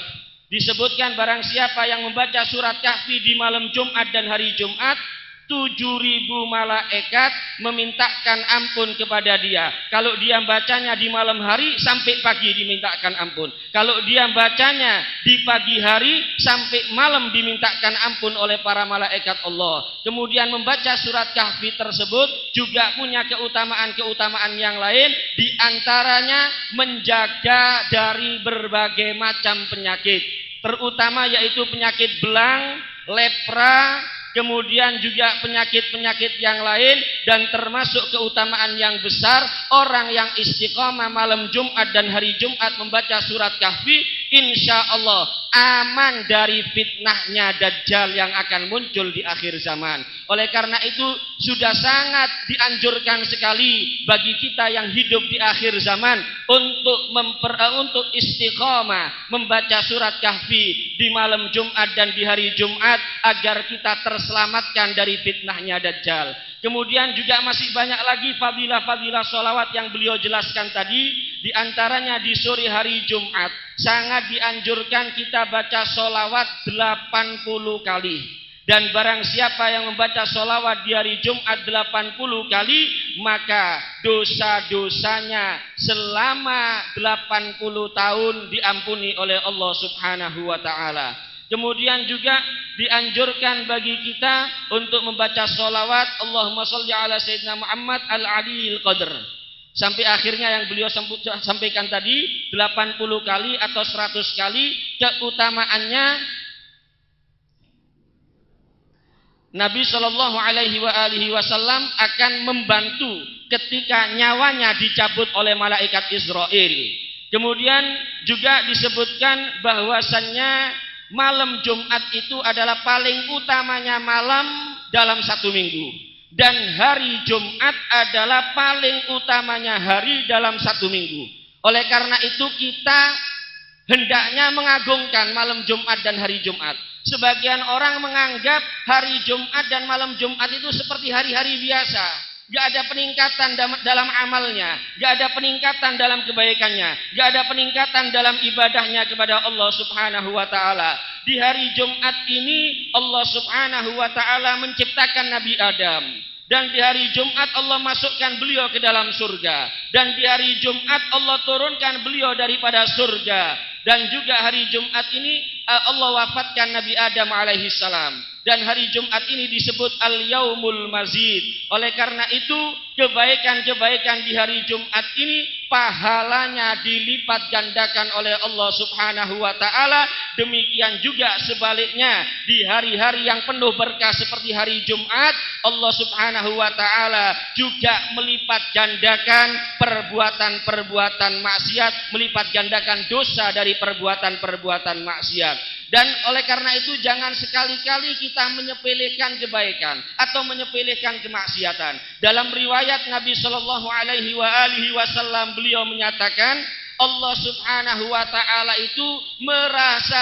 Disebutkan barang siapa yang membaca surat Kahfi di malam Jumat dan hari Jumat, 7.000 malaikat memintakan ampun kepada dia. Kalau dia bacanya di malam hari, sampai pagi dimintakan ampun. Kalau dia bacanya di pagi hari, sampai malam dimintakan ampun oleh para malaikat Allah. Kemudian membaca surat Kahfi tersebut juga punya keutamaan-keutamaan yang lain, di antaranya menjaga dari berbagai macam penyakit, terutama yaitu penyakit belang, lepra, kemudian juga penyakit-penyakit yang lain. Dan termasuk keutamaan yang besar, orang yang istiqomah malam Jumat dan hari Jumat membaca surat Kahfi, insya Allah aman dari fitnahnya Dajjal yang akan muncul di akhir zaman. Oleh karena itu sudah sangat dianjurkan sekali bagi kita yang hidup di akhir zaman untuk istiqomah membaca surat Kahfi di malam Jumat dan di hari Jumat, agar kita terselamatkan dari fitnahnya Dajjal. Kemudian juga masih banyak lagi fadilah-fadilah sholawat yang beliau jelaskan tadi. Di antaranya di sore hari Jumat sangat dianjurkan kita baca sholawat 80 kali. Dan barang siapa yang membaca sholawat di hari Jumat 80 kali, maka dosa-dosanya selama 80 tahun diampuni oleh Allah Subhanahu wa ta'ala. Kemudian juga dianjurkan bagi kita untuk membaca sholawat Allahumma sholli ala Sayyidina Muhammad al-Aliyil Qadr, sampai akhirnya yang beliau sampaikan tadi 80 kali atau 100 kali. Keutamaannya, Nabi Shallallahu Alaihi Wasallam akan membantu ketika nyawanya dicabut oleh malaikat Israel. Kemudian juga disebutkan bahwasannya malam Jumat itu adalah paling utamanya malam dalam 1 minggu, dan hari Jumat adalah paling utamanya hari dalam 1 minggu. Oleh karena itu kita hendaknya mengagungkan malam Jumat dan hari Jumat. Sebagian orang menganggap hari Jumat dan malam Jumat itu seperti hari-hari biasa, gak ada peningkatan dalam amalnya, gak ada peningkatan dalam kebaikannya, gak ada peningkatan dalam ibadahnya kepada Allah Subhanahu wa ta'ala. Di hari Jumat ini Allah Subhanahu wa ta'ala menciptakan Nabi Adam, dan di hari Jumat Allah masukkan beliau ke dalam surga, dan di hari Jumat Allah turunkan beliau daripada surga. Dan juga hari Jumat ini Allah wafatkan Nabi Adam alaihi salam. Dan hari Jumat ini disebut Al-Yaumul Mazid. Oleh karena itu kebaikan-kebaikan di hari Jumat ini pahalanya dilipat gandakan oleh Allah Subhanahu wa ta'ala. Demikian juga sebaliknya, di hari-hari yang penuh berkah seperti hari Jumat, Allah Subhanahu wa ta'ala juga melipat gandakan perbuatan-perbuatan maksiat, melipat gandakan dosa dari perbuatan-perbuatan maksiat. Dan oleh karena itu jangan sekali-kali kita menyepelekan kebaikan atau menyepelekan kemaksiatan. Dalam riwayat Nabi Shallallahu Alaihi Wasallam beliau menyatakan, Allah Subhanahu wa ta'ala itu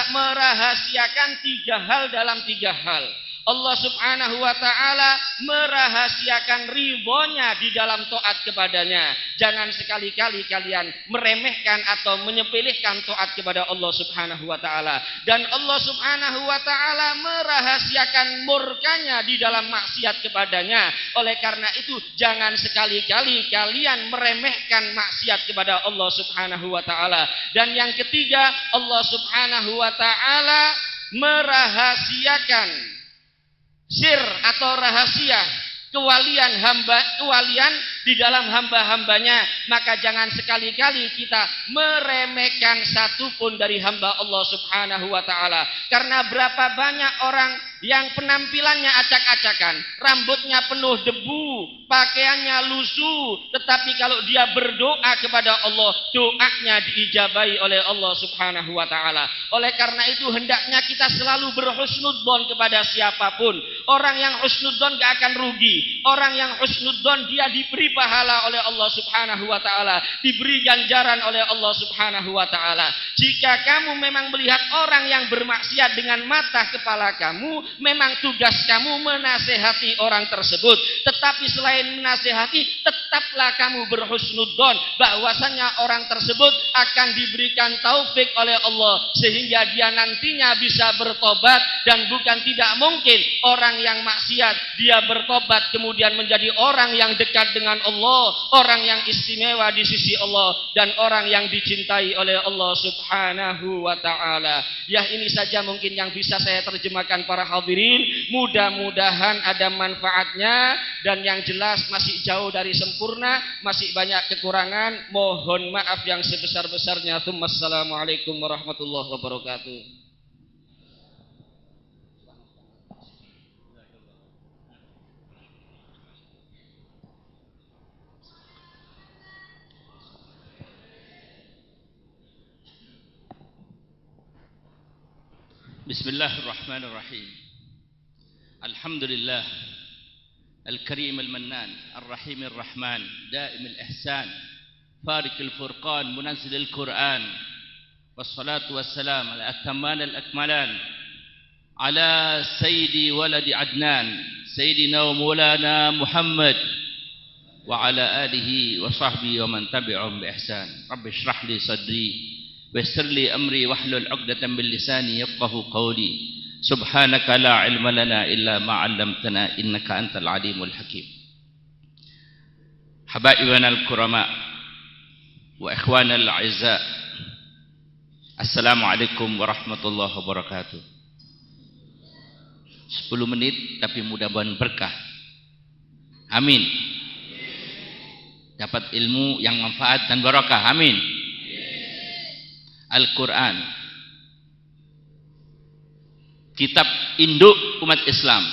merahasiakan 3 hal dalam 3 hal. Allah subhanahu wa ta'ala merahasiakan ridhonya di dalam taat kepadanya. Jangan sekali-kali kalian meremehkan atau menyepelekan taat kepada Allah subhanahu wa ta'ala. Dan Allah subhanahu wa ta'ala merahasiakan murkanya di dalam maksiat kepadanya. Oleh karena itu jangan sekali-kali kalian meremehkan maksiat kepada Allah subhanahu wa ta'ala. Dan yang ketiga, Allah subhanahu wa ta'ala merahasiakan sir atau rahasia kewalian di dalam hamba-hambanya. Maka jangan sekali-kali kita meremehkan satupun dari hamba Allah subhanahu wa ta'ala. Karena berapa banyak orang yang penampilannya acak-acakan, rambutnya penuh debu, pakaiannya lusuh, tetapi kalau dia berdoa kepada Allah, doanya diijabahi oleh Allah subhanahu wa ta'ala. Oleh karena itu hendaknya kita selalu berhusnudzon kepada siapapun. Orang yang husnudzon gak akan rugi. Orang yang husnudzon dia diberi pahala oleh Allah subhanahu wa ta'ala, diberi ganjaran oleh Allah subhanahu wa ta'ala. Jika kamu memang melihat orang yang bermaksiat dengan mata kepala kamu, memang tugas kamu menasehati orang tersebut. Tetapi selain menasehati, tetaplah kamu berhusnudzon bahwasanya orang tersebut akan diberikan taufik oleh Allah sehingga dia nantinya bisa bertobat. Dan bukan tidak mungkin orang yang maksiat dia bertobat kemudian menjadi orang yang dekat dengan Allah, orang yang istimewa di sisi Allah, dan orang yang dicintai oleh Allah subhanahu wa ta'ala. Ya, ini saja mungkin yang bisa saya terjemahkan para hadirin. Mudah-mudahan ada manfaatnya, dan yang jelas masih jauh dari sempurna, masih banyak kekurangan. Mohon maaf yang sebesar-besarnya. Assalamualaikum warahmatullahi wabarakatuh. Bismillahirrahmanirrahim. Alhamdulillah Al-Karim Al-Mannan Ar-Rahim Ar-Rahman Daim Al-Ihsan Farik Al-Furqan Munazzil Al-Quran. Wassalatu wassalam ala ataman al-akmalan ala Sayyidi waladi Adnan Sayyidina wa Maulana Muhammad wa ala alihi wa sahbihi wa man tabi'ahum bi ihsan. Rabbi shrah li sadri ويسر لي أمري واحلل عقدة من لساني يفقهوا قولي سبحانك لا علم لنا إلا ما علمتنا إنك أنت العليم الحكيم. حبائبنا الكرماء وإخوانا الأعزاء, Assalamualaikum warahmatullahi wabarakatuh. 10 menit tapi mudah-mudahan berkah. Amin. Dapat ilmu yang manfaat dan barakah. Amin. Al-Quran, kitab induk umat Islam,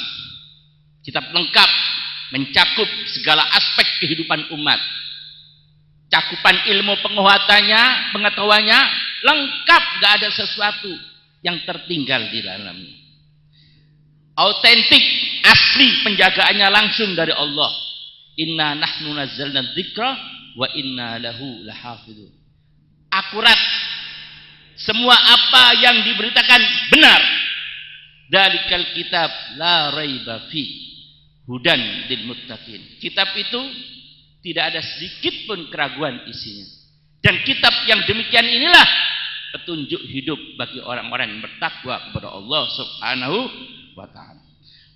kitab lengkap, mencakup segala aspek kehidupan umat. Cakupan ilmu pengetahuannya lengkap, gak ada sesuatu yang tertinggal di dalamnya. Autentik, asli, penjagaannya langsung dari Allah. Inna nahnu nazzalna dzikra wa inna lahu lahafidun. Akurat. Semua apa yang diberitakan benar. Dalikal kitab la raiba fi hudan lil muttaqin. Kitab itu tidak ada sedikit pun keraguan isinya. Dan kitab yang demikian inilah petunjuk hidup bagi orang-orang yang bertakwa kepada Allah subhanahu wa ta'ala.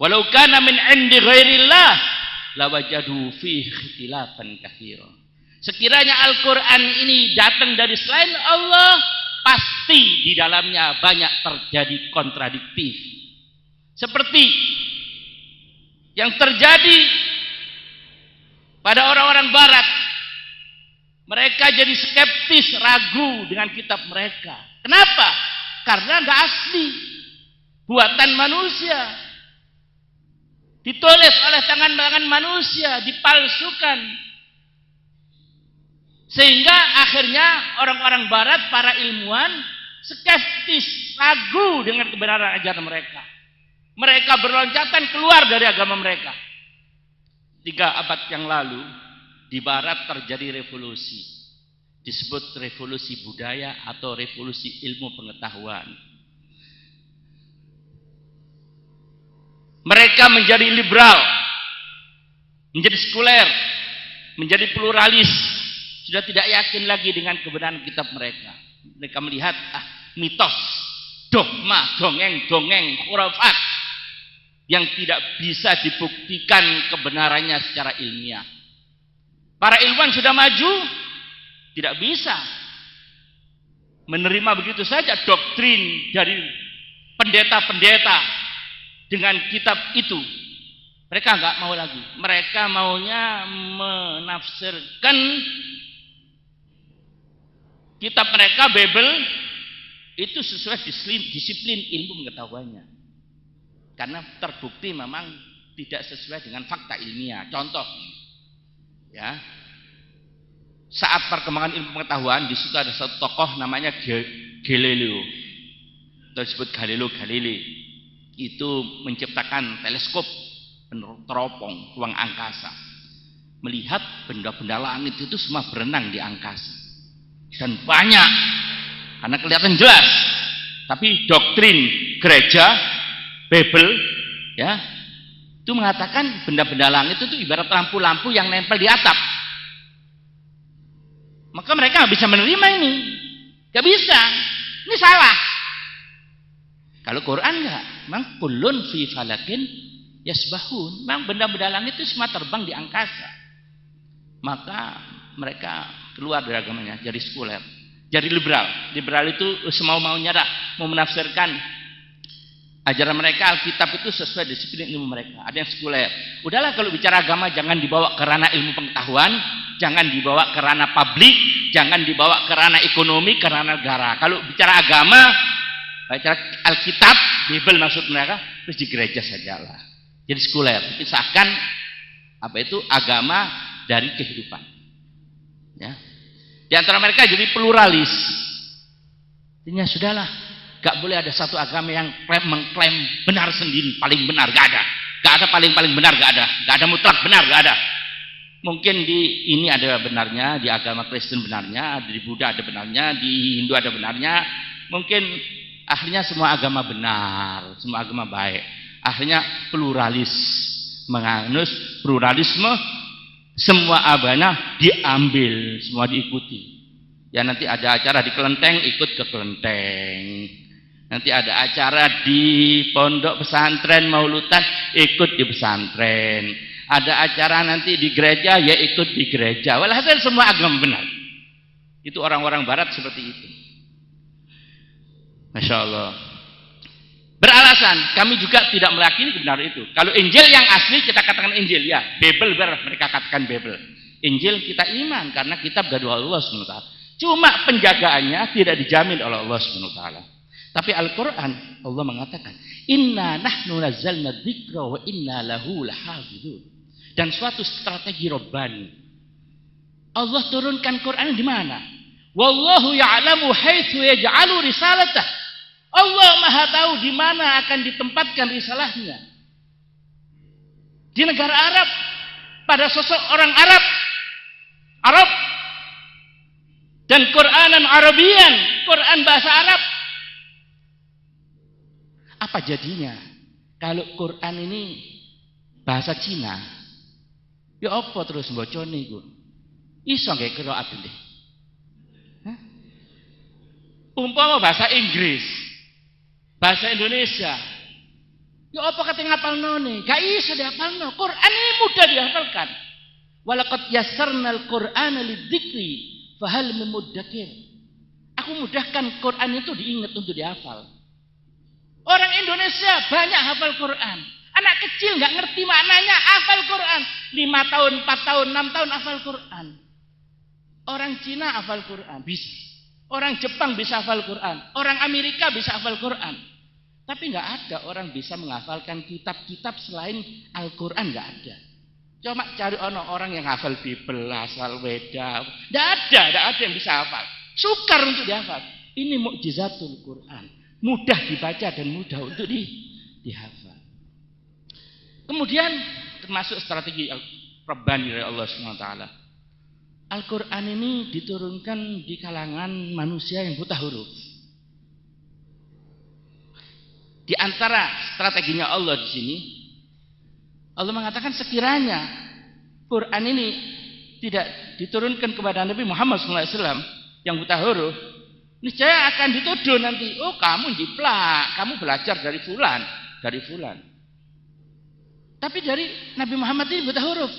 Walau kana min 'indi ghairillah lawajadu fihi ikhtilafan katsiran. Sekiranya Al-Quran ini datang dari selain Allah, pasti di dalamnya banyak terjadi kontradiktif. Seperti yang terjadi pada orang-orang barat. Mereka jadi skeptis, ragu dengan kitab mereka. Kenapa? Karena enggak asli. Buatan manusia. Ditulis oleh tangan-tangan manusia, dipalsukan. Sehingga akhirnya orang-orang barat, para ilmuwan, skeptis, ragu dengan kebenaran ajaran mereka. Mereka berloncatan keluar dari agama mereka. 3 abad yang lalu, di barat terjadi revolusi. Disebut revolusi budaya atau revolusi ilmu pengetahuan. Mereka menjadi liberal, menjadi sekuler, menjadi pluralis, sudah tidak yakin lagi dengan kebenaran kitab mereka. Mereka melihat mitos, dogma, dongeng-dongeng, khurafat yang tidak bisa dibuktikan kebenarannya secara ilmiah. Para ilmuwan sudah maju, tidak bisa menerima begitu saja doktrin dari pendeta-pendeta dengan kitab itu. Mereka enggak mau lagi. Mereka maunya menafsirkan kitab mereka, Bible, itu sesuai disiplin ilmu pengetahuannya. Karena terbukti memang tidak sesuai dengan fakta ilmiah. Contoh, ya, saat perkembangan ilmu pengetahuan, di situ ada satu tokoh namanya Galileo, atau disebut Galileo Galilei. Itu menciptakan teleskop teropong ruang angkasa, melihat benda-benda langit itu semua berenang di angkasa. Dan banyak, karena kelihatan jelas. Tapi doktrin gereja Bible, ya, itu mengatakan benda-benda langit itu ibarat lampu-lampu yang nempel di atap. Maka mereka nggak bisa menerima ini, nggak bisa. Ini salah. Kalau Quran nggak, memang kullun fi falakin yasbahun. Memang benda-benda langit itu semua terbang di angkasa. Maka mereka keluar dari agamanya, jadi sekuler, jadi liberal. Liberal itu semau-maunya dah, mau menafsirkan ajaran mereka, Alkitab itu sesuai disiplin ilmu mereka. Ada yang sekuler. Udahlah, kalau bicara agama jangan dibawa ke ranah ilmu pengetahuan, jangan dibawa ke ranah publik, jangan dibawa ke ranah ekonomi, ke ranah negara. Kalau bicara agama, bicara Alkitab, Bible maksud mereka, terus di gereja sajalah. Jadi sekuler, pisahkan apa itu agama dari kehidupan. Ya. Di antara mereka jadi pluralis. Artinya sudahlah, gak boleh ada satu agama yang mengklaim benar sendiri, paling benar, gak ada. Gak ada paling benar, gak ada. Gak ada mutlak benar, gak ada. Mungkin di ini ada benarnya, di agama Kristen benarnya, di Buddha ada benarnya, di Hindu ada benarnya. Mungkin akhirnya semua agama benar, semua agama baik. Akhirnya pluralis, menganut pluralisme, semua agama diambil, semua diikuti. Ya, nanti ada acara di kelenteng, ikut ke kelenteng. Nanti ada acara di pondok pesantren maulutan, ikut di pesantren. Ada acara nanti di gereja, ya ikut di gereja. Walhasil semua agama benar. Itu orang-orang barat seperti itu. Masya Allah. Beralasan, kami juga tidak meyakini kebenaran itu. Kalau Injil yang asli kita katakan Injil, ya. Bible mereka katakan Bible. Injil kita iman karena kitab dari Allah SWT. Cuma penjagaannya tidak dijamin oleh Allah SWT. Tapi Al-Quran, Allah mengatakan, Inna nahnu nazzalna dzikra wa inna lahu lahafizun. Dan suatu strategi Rabbani. Allah turunkan Quran di mana? Wallahu ya'lamu haitsu yaj'alu risalatah. Allah Maha tahu di mana akan ditempatkan risalahnya. Di negara Arab, pada sosok orang Arab, dan Quranan Arabian, Quran bahasa Arab. Apa jadinya kalau Quran ini bahasa Cina? Ya apa terus mbocone iku? Iso nggih qiraat deh. Umpama bahasa Inggris, bahasa Indonesia, ya apa kata ngapalno nih? Gak iso dihafalno. Quran ini mudah dihafalkan. Walaqad yassarnal Qur'ana lidzikri fahal min muddakir. Aku mudahkan Quran itu diingat untuk dihafal. Orang Indonesia banyak hafal Quran. Anak kecil nggak ngerti maknanya, hafal Quran. 5 tahun, 4 tahun, 6 tahun hafal Quran. Orang Cina hafal Quran, bisa. Orang Jepang bisa hafal Quran. Orang Amerika bisa hafal Quran. Tapi nggak ada orang bisa menghafalkan kitab-kitab selain Al-Quran, nggak ada. Coba cari orang yang hafal Bible, hafal Weda. Nggak ada yang bisa hafal. Sukar untuk dihafal. Ini mukjizatul Quran. Mudah dibaca dan mudah untuk dihafal. Kemudian termasuk strategi Rabbani dari Allah SWT. Al-Quran ini diturunkan di kalangan manusia yang buta huruf. Di antara strateginya Allah di sini, Allah mengatakan sekiranya Quran ini tidak diturunkan kepada Nabi Muhammad SAW yang buta huruf, niscaya akan dituduh nanti, oh kamu jiplak, kamu belajar dari fulan. Tapi dari Nabi Muhammad ini buta huruf.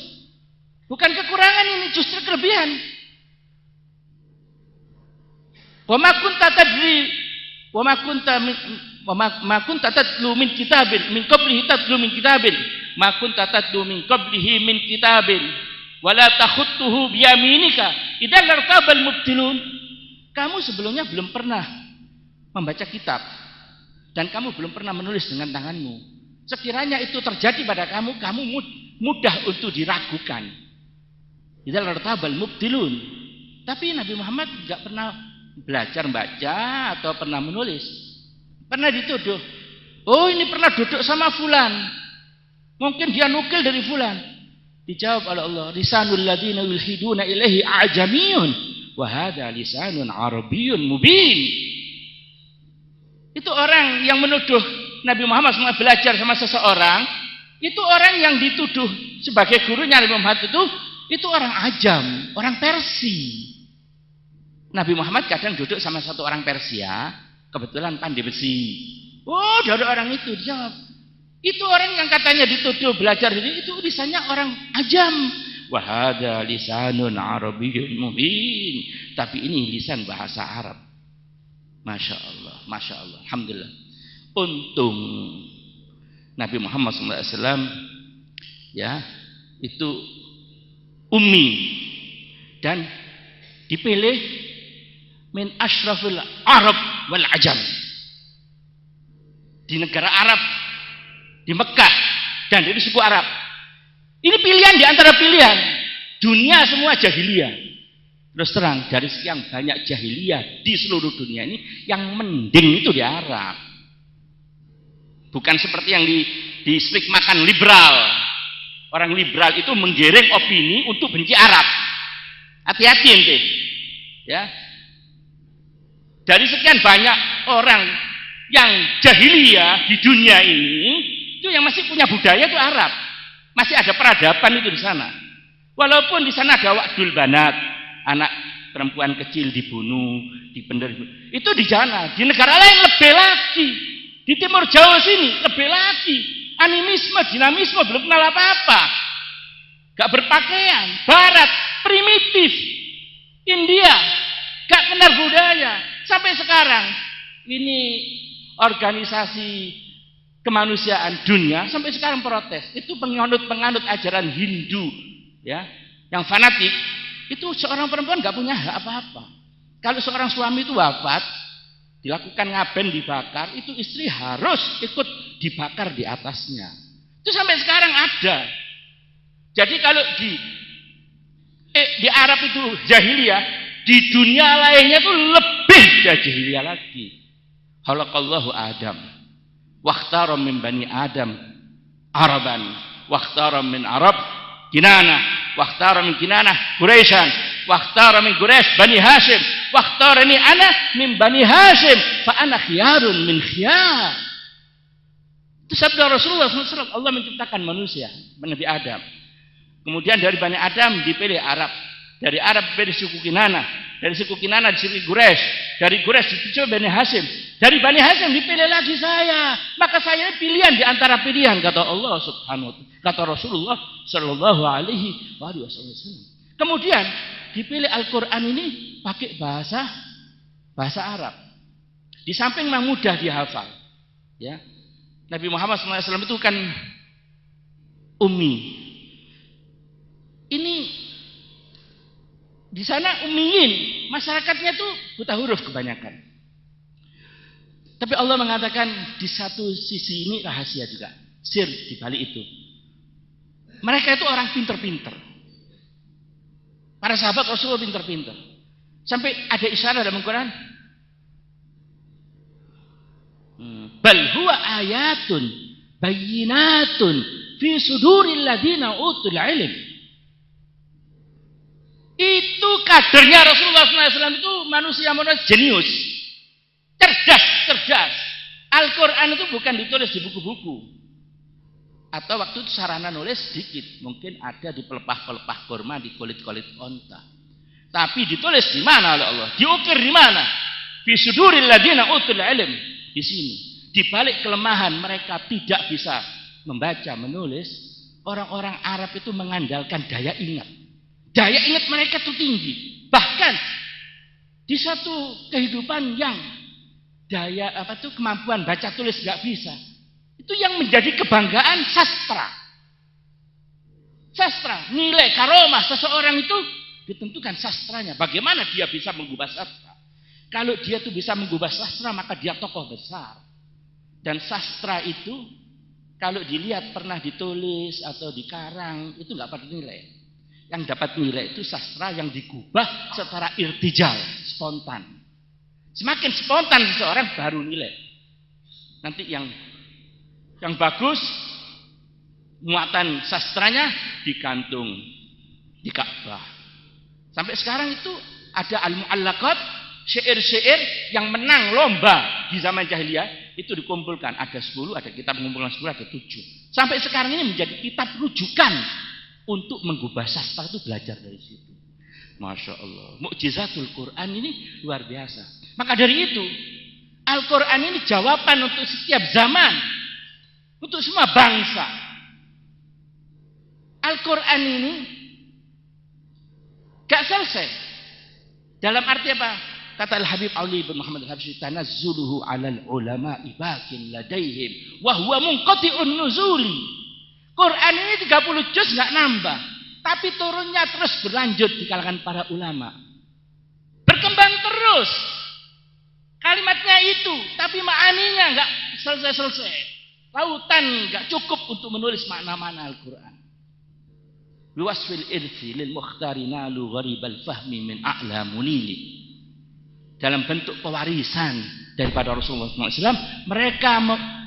Bukan kekurangan ini, justru kelebihan. Wa ma kunta tadri wa ma kunta tatlu min kitabin min qablihi tatlu min kitabin ma kunta tatlu min qablihi min kitabin wala takhutuhu biyaminika idzal lartabal mubtilun. Kamu sebelumnya belum pernah membaca kitab dan kamu belum pernah menulis dengan tanganmu. Sekiranya itu terjadi pada kamu mudah untuk diragukan. Idzal lartabal mubtilun. Tapi Nabi Muhammad tidak pernah belajar baca atau pernah menulis. Pernah dituduh, oh ini pernah duduk sama fulan, mungkin dia nukil dari fulan. Dijawab oleh Allah, lisanul ladzina yulhiduna ilaihi a'jamiyun wa hadza lisanun arabiyyun mubin. Itu orang yang menuduh Nabi Muhammad SAW belajar sama seseorang, itu orang yang dituduh sebagai gurunya Nabi Muhammad itu orang ajam, orang Persia. Nabi Muhammad kadang duduk sama satu orang Persia, kebetulan pandai besi. Oh, dari orang itu dijawab. Itu orang yang katanya dituduh belajar itu lisannya orang ajam. Wa hadza lisanun arabiyyun mubin. Tapi ini lisan bahasa Arab. Masya Allah, Masya Allah, alhamdulillah. Untung Nabi Muhammad SAW ya itu ummi dan dipilih min ashrafil Arab wal ajam, di negara Arab, di Mekah dan dari suku Arab. Ini pilihan di antara pilihan. Dunia semua jahiliyah. Terus terang, dari sekian banyak jahiliyah di seluruh dunia ini, yang mending itu di Arab. Bukan seperti yang di speak makan liberal. Orang liberal itu menggiring opini untuk benci Arab. Hati-hati ente. Ya. Dari sekian banyak orang yang jahiliyah di dunia ini, itu yang masih punya budaya itu Arab. Masih ada peradaban itu di sana. Walaupun di sana ada wa'dul banat, anak perempuan kecil dibunuh, dipender. Itu di sana. Di negara lain lebih lagi. Di Timur Jawa sini lebih lagi. Animisme, dinamisme belum kenal apa-apa. Gak berpakaian. Barat, primitif. India, gak kenal budaya. Sampai sekarang ini organisasi kemanusiaan dunia sampai sekarang protes. Itu penganut ajaran Hindu, ya, yang fanatik. Itu seorang perempuan nggak punya hak apa-apa. Kalau seorang suami itu wafat, dilakukan ngaben dibakar, itu istri harus ikut dibakar di atasnya. Itu sampai sekarang ada. Jadi kalau di Arab itu jahiliyah, di dunia lainnya itu lebih jahiliyah lagi. Khalaqallahu Adam, wakhtara min bani Adam Araban, wakhtara min Arab Kinana, wakhtara min Kinana Quraisyan, wakhtara min Quraisy bani Hashim, wakhtarani ana min bani Hashim, fa ana khiyarun min khiyar. Itu sabda Rasulullah SAW. Allah menciptakan manusia, Nabi Adam. Kemudian dari bani Adam dipilih Arab. Dari Arab dipilih suku Kinana. Dari suku Kinana dipilih Quraisy. Dari Quraisy dipilih Bani Hashim. Dari Bani Hashim dipilih lagi saya. Maka saya pilihan di antara pilihan, kata Allah Subhanahu wa ta'ala. Kata Rasulullah sallallahu alaihi wasallam. Kemudian dipilih Al-Qur'an ini pakai bahasa Arab. Di samping memang mudah dihafal. Ya. Nabi Muhammad SAW itu kan ummi. Ini di sana ummiyin, masyarakatnya tuh buta huruf kebanyakan. Tapi Allah mengatakan di satu sisi ini rahasia juga, sir di balik itu. Mereka itu orang pinter-pinter. Para sahabat Rasulullah pinter-pinter. Sampai ada isyarat dalam Al-Quran. Bal huwa ayatun bayyinatun fi suduril ladina utul ilm. Itu kadernya Rasulullah SAW itu manusia jenius, cerdas. Al-Quran itu bukan ditulis di buku-buku. Atau waktu itu sarana nulis sedikit, mungkin ada di pelepah-pelepah kurma, di kulit-kulit onta. Tapi ditulis di mana oleh Allah? Diukir di mana? Fi suduril ladina utul ilm. Di sini. Di balik kelemahan mereka tidak bisa membaca, menulis, orang-orang Arab itu mengandalkan daya ingat. Daya ingat mereka itu tinggi. Bahkan di satu kehidupan yang kemampuan baca tulis nggak bisa. Itu yang menjadi kebanggaan sastra. Sastra, nilai karomah seseorang itu ditentukan sastranya. Bagaimana dia bisa mengubah sastra? Kalau dia tuh bisa mengubah sastra, maka dia tokoh besar. Dan sastra itu kalau dilihat pernah ditulis atau dikarang, itu nggak dapat nilai. Yang dapat nilai itu sastra yang digubah secara irtijal, spontan. Semakin spontan seseorang baru nilai. Nanti yang bagus, muatan sastranya digantung di Ka'bah. Sampai sekarang itu ada al-mu'allaqat, syair-syair yang menang lomba di zaman jahiliyah itu dikumpulkan. Ada 10, ada kitab mengumpulkan 10, ada 7. Sampai sekarang ini menjadi kitab rujukan untuk mengubah sastra itu belajar dari situ. Masya Allah. Mukjizatul Quran ini luar biasa. Maka dari itu, Al-Quran ini jawaban untuk setiap zaman. Untuk semua bangsa. Al-Quran ini gak selesai. Dalam arti apa? Kata Al-Habib Ali bin Muhammad Al-Habsyi, tanazzuluhu 'alal ulama'i bakin ladaihim wa huwa munqati'un nuzuli. Quran ini 30 juz enggak nambah, tapi turunnya terus berlanjut di kalangan para ulama. Berkembang terus. Kalimatnya itu, tapi ma'aninya enggak selesai-selesai. Lautan enggak cukup untuk menulis makna-makna Al-Quran. Biwasfil irthi lil mukhtari nalu gharibal fahmi min a'la munili. Dalam bentuk pewarisan daripada Rasulullah SAW, mereka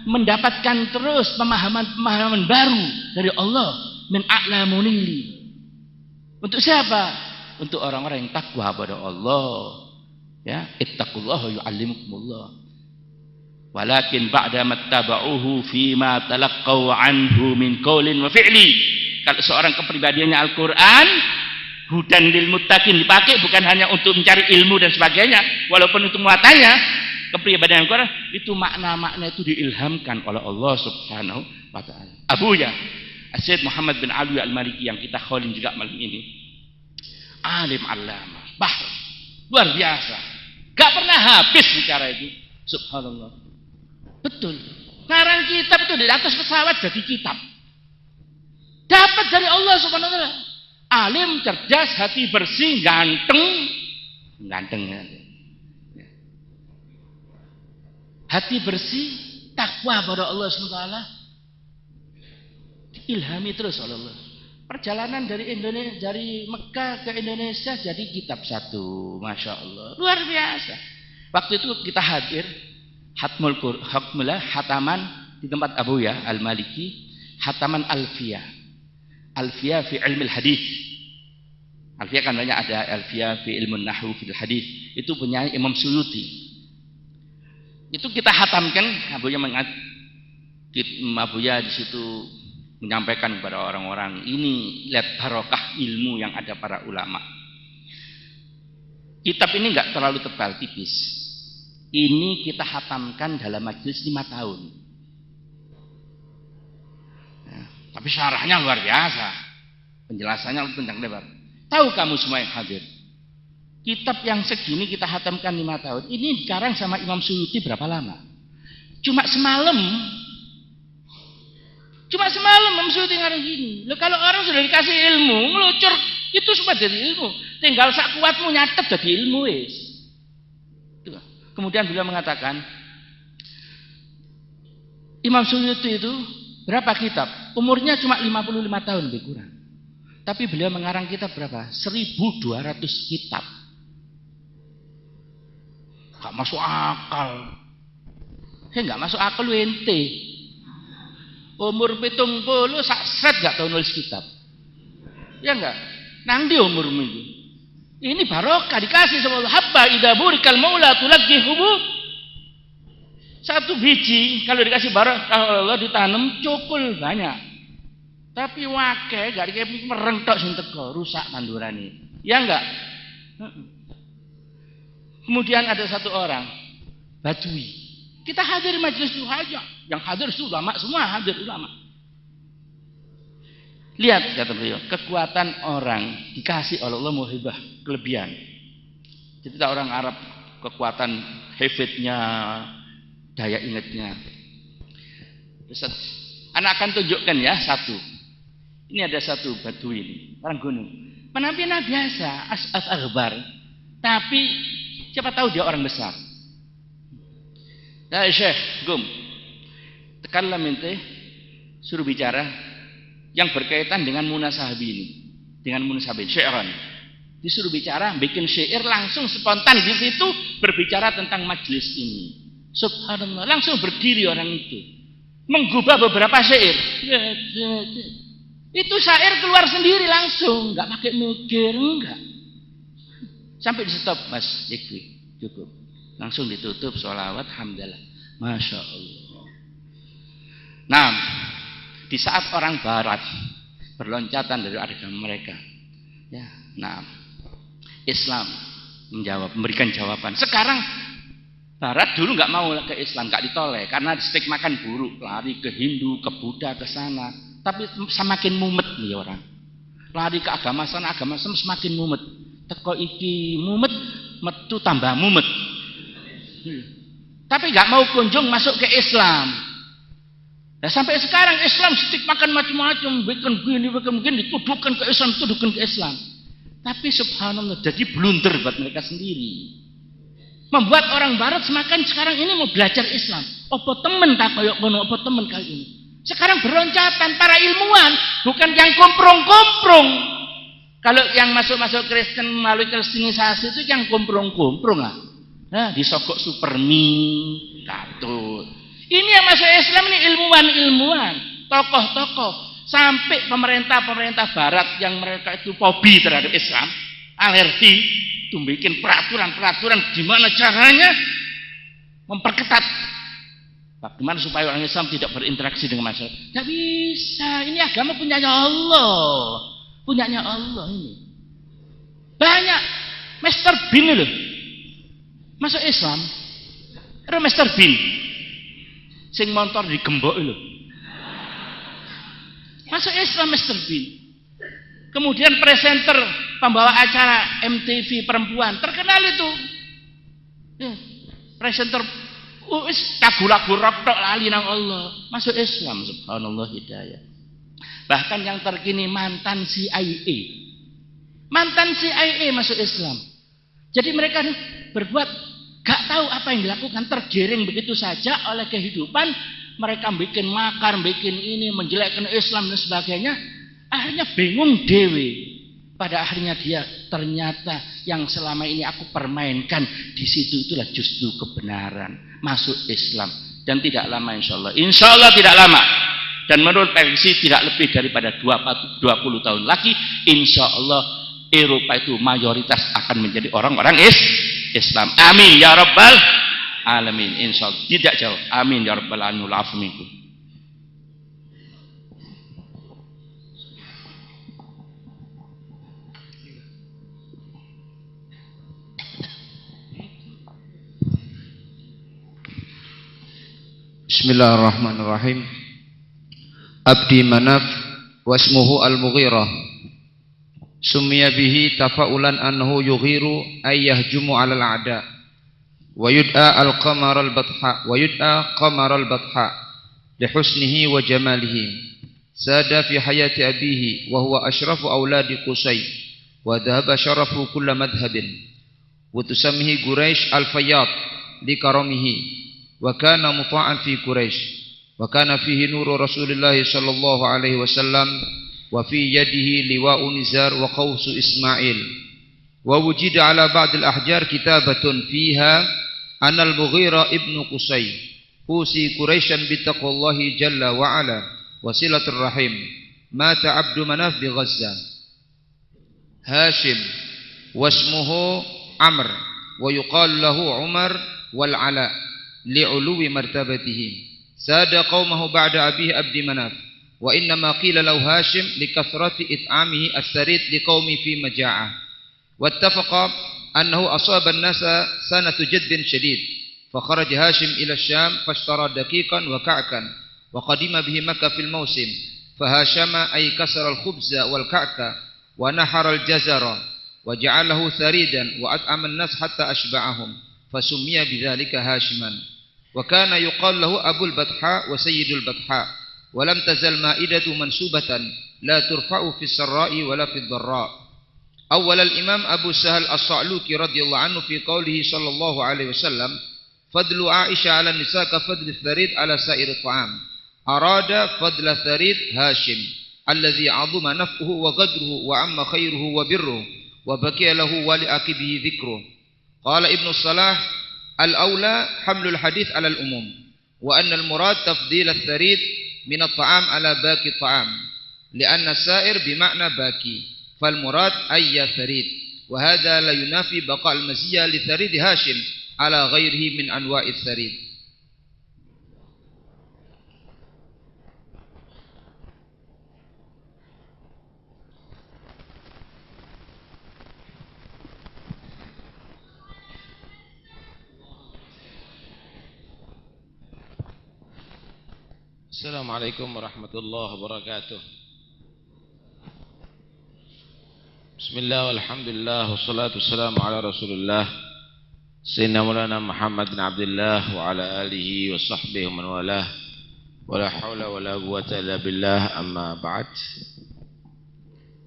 mendapatkan terus pemahaman-pemahaman baru dari Allah min a'la munili. Untuk siapa? Untuk orang-orang yang takwa pada Allah. Ya, ittaqullaha yu'allimukumullah. Walakin ba'da mattaba'uhu fima talaqqaw anhu min qaulin wa fi'li. Kalau seorang kepribadiannya Al-Quran, hudan lil muttaqin, dipakai bukan hanya untuk mencari ilmu dan sebagainya, walaupun itu muatannya kepribadian Al-Quran, itu makna-makna itu diilhamkan oleh Allah Subhanahu wa taala. Abuya Syekh Muhammad bin Alwi Al-Maliki yang kita kholin juga malam ini, alim allamah, bahr, luar biasa. Gak pernah habis bicara itu. Subhanallah. Betul. Ngarang kitab itu di atas pesawat jadi kitab. Dapat dari Allah Subhanahu wa taala. Alim, cerdas, hati bersih, ganteng. Hati bersih, takwa pada Allah Subhanahu wa taala. Diilhami terus oleh Allah. Perjalanan dari Indonesia, dari Mekah ke Indonesia jadi kitab satu, masya Allah, luar biasa. Waktu itu kita hadir hataman di tempat Abuya Al-Maliki, hataman Alfiyah fi ilmu hadis. Alfiyah kan banyak, ada Alfiyah fi ilmu nahwu fil hadis. Itu punya Imam Suyuti. Itu kita hatamkan, Abuya di situ menyampaikan kepada orang-orang, ini lihat barokah ilmu yang ada para ulama. Kitab ini enggak terlalu tebal, tipis. Ini kita hatamkan dalam majelis 5 tahun. Ya, tapi syarahnya luar biasa. Penjelasannya panjang lebar. Tahu kamu semua yang hadir, kitab yang segini kita hatamkan 5 tahun. Ini dikarang sama Imam Suyuti berapa lama? Cuma semalam Imam Suyuti ngarang gini. Loh, kalau orang sudah dikasih ilmu, ngelucur, itu semua jadi ilmu. Tinggal sak kuatmu nyatet jadi ilmu wis. Kemudian beliau mengatakan, Imam Suyuti itu berapa kitab? Umurnya cuma 55 tahun lebih kurang. Tapi beliau mengarang kitab berapa? 1200 kitab. Gak masuk akal. Gak masuk akal lu ente. Umur 70 sak set gak tahu nulis kitab. Ya enggak? Nang di umurmu itu. Ini barokah dikasih sama Allah. Habba idza burikal maula tulaqqihu. Satu biji kalau dikasih barokah Allah ditanam cukul banyak. Tapi wakai gak dikepik merentok sing teko, rusak tandurane. Ya enggak? Kemudian ada satu orang Badui. Kita hadir majelis duha aja. Yang hadir itu ulama, semua hadir ulama. Lihat kata beliau, kekuatan orang dikasih oleh Allah muhibah, kelebihan. Jadi orang Arab kekuatan hafidnya, daya ingatnya. Anak akan tunjukkan ya satu. Ini ada satu Badui ini, orang gunung. Penampilan biasa, as akhbar. Tapi siapa tahu dia orang besar. Ya Syekh, gum. Tekanlah mente, suruh bicara yang berkaitan dengan munasahabi ini. Dengan munasahabi, syi'ran. Disuruh bicara, bikin syair langsung spontan di situ berbicara tentang majlis ini. Subhanallah, langsung berdiri orang itu. Menggubah beberapa syair. Itu syair keluar sendiri langsung, enggak pakai mikir, enggak. Sampai di stop, Mas, cukup. Langsung ditutup sholawat, hamdalah. Masya Allah. Nah, di saat orang barat berloncatan dari agama mereka, ya, nah, Islam menjawab, memberikan jawaban. Sekarang barat dulu nggak mau ke Islam, nggak ditoleh karena stigmakan buruk, lari ke Hindu, ke Buddha, ke sana. Tapi semakin mumet nih orang. Lari ke agama sana semakin mumet. Teko iki mumet, metu tambah mumet. Tapi nggak mau kunjung masuk ke Islam. Nah, sampai sekarang Islam stigmakan macam-macam, bikin begini, dituduhkan ke Islam, Tapi subhanallah jadi blunder buat mereka sendiri. Membuat orang barat semakin sekarang ini mau belajar Islam. Apa temen tak koyok kono, apa temen kali ini. Sekarang beroncatan para ilmuwan, bukan yang komprong-komprong. Kalau yang masuk-masuk Kristen melalui kristenisasi itu yang komprong-komprong lah. Nah, disogok supermi, katut. Ini yang masuk Islam ini ilmuwan-ilmuwan, tokoh-tokoh, sampai pemerintah-pemerintah barat yang mereka itu fobi terhadap Islam, alergi, itu bikin peraturan-peraturan gimana caranya memperketat. Bagaimana supaya orang Islam tidak berinteraksi dengan masyarakat? Tidak bisa. Ini agama punyanya Allah. Punyanya Allah ini. Banyak. Mr. Bean loh. Masuk Islam. Ada Mr. Bean. Sing motor digembok loh. Masuk Islam Mr. Bean. Kemudian presenter pembawa acara MTV perempuan. Terkenal itu. Ya, presenter lagu-lagu rock tok lali nang Allah, masuk Islam, subhanallah hidayah. Bahkan yang terkini mantan CIA masuk Islam. Jadi mereka berbuat gak tahu apa yang dilakukan, tergiring begitu saja oleh kehidupan. Mereka bikin makar, bikin ini, menjelekkan Islam dan sebagainya. Akhirnya bingung dewe. Pada akhirnya dia ternyata yang selama ini aku permainkan di situ itulah justru kebenaran, masuk Islam dan tidak lama insya Allah tidak lama dan menurut prediksi tidak lebih daripada 20 tahun lagi insya Allah Eropa itu mayoritas akan menjadi orang-orang Islam. Amin ya rabbal alamin. Insya Allah tidak jauh. Amin ya rabbal alamin. Bismillahirrahmanirrahim. Abdi Manaf wasmuhu Al-Mughirah. Summiya bihi tafa'ulan annahu yughiru ay yahjumu 'alal a'da. Wa yud'a al-qamar al-batha wa yud'a qamar al-batha li husnihi wa jamalihi. Sada fi hayati abihi wa huwa ashrafu auladi Qusay wa dhahaba syarafu kull madhhabin. Wa tusammihi Quraisy al-Fayyad li karamihi. وكان مطاعا في قريش وكان فيه نور رسول الله صلى الله عليه وسلم وفي يده لواء نزار وقوس إسماعيل ووجد على بعض الأحجار كتابة فيها أن المغيرة ابن قصي أوصي قريشا بتقوى الله جل وعلا وصلة الرحم مات عبد مناف بغزة هاشم واسمه عمرو ويقال له عمر والعلاء li'uluwi martabatihim sada qaumahu ba'da abihi abdi manaf wa innama qila lahu Hashim likathrati it'amihi as-sarid liqaumi fi maja'ah. Wattafaqa annahu asaba an-nasa sanatu jaddin shadid. فخرج هاشم إلى الشام فاشترى دقيقا وكعكا وقدم به مكة في الموسم فهاشم أي كسر الخبز والكعك ونحر الجزر وجعله ثريدا وأطعم الناس حتى أشبعهم فسمي بذلك هاشما وكان يقال له أبو البطحاء وسيد البطحاء ولم تزل مائدة منسوبة لا ترفع في السراء ولا في الضراء. أول الإمام أبو سهل الصعلوكي رضي الله عنه في قوله صلى الله عليه وسلم فضل عائشة على النساء كفضل الثريد على سائر الطعام أراد فضل ثريد هاشم الذي عظم نفعه وقدره وعم خيره وبره وبقي له ولعقبه ذكره. قال ابن الصلاح الأولى حمل الحديث على الأموم وأن المراد تفضيل الثريد من الطعام على باقي الطعام لأن السائر بمعنى باقي فالمراد أي ثريد وهذا لا ينافي بقاء المزية لثريد هاشم على غيره من أنواع الثريد. Assalamualaikum warahmatullahi wabarakatuh. Bismillah walhamdulillah wassalatu wassalamu ala Rasulillah Sayyidina Maulana Muhammad bin Abdullah wa ala alihi wa sahbihi wa man walah wa la hawla wa la quwwata illa billah amma ba'd.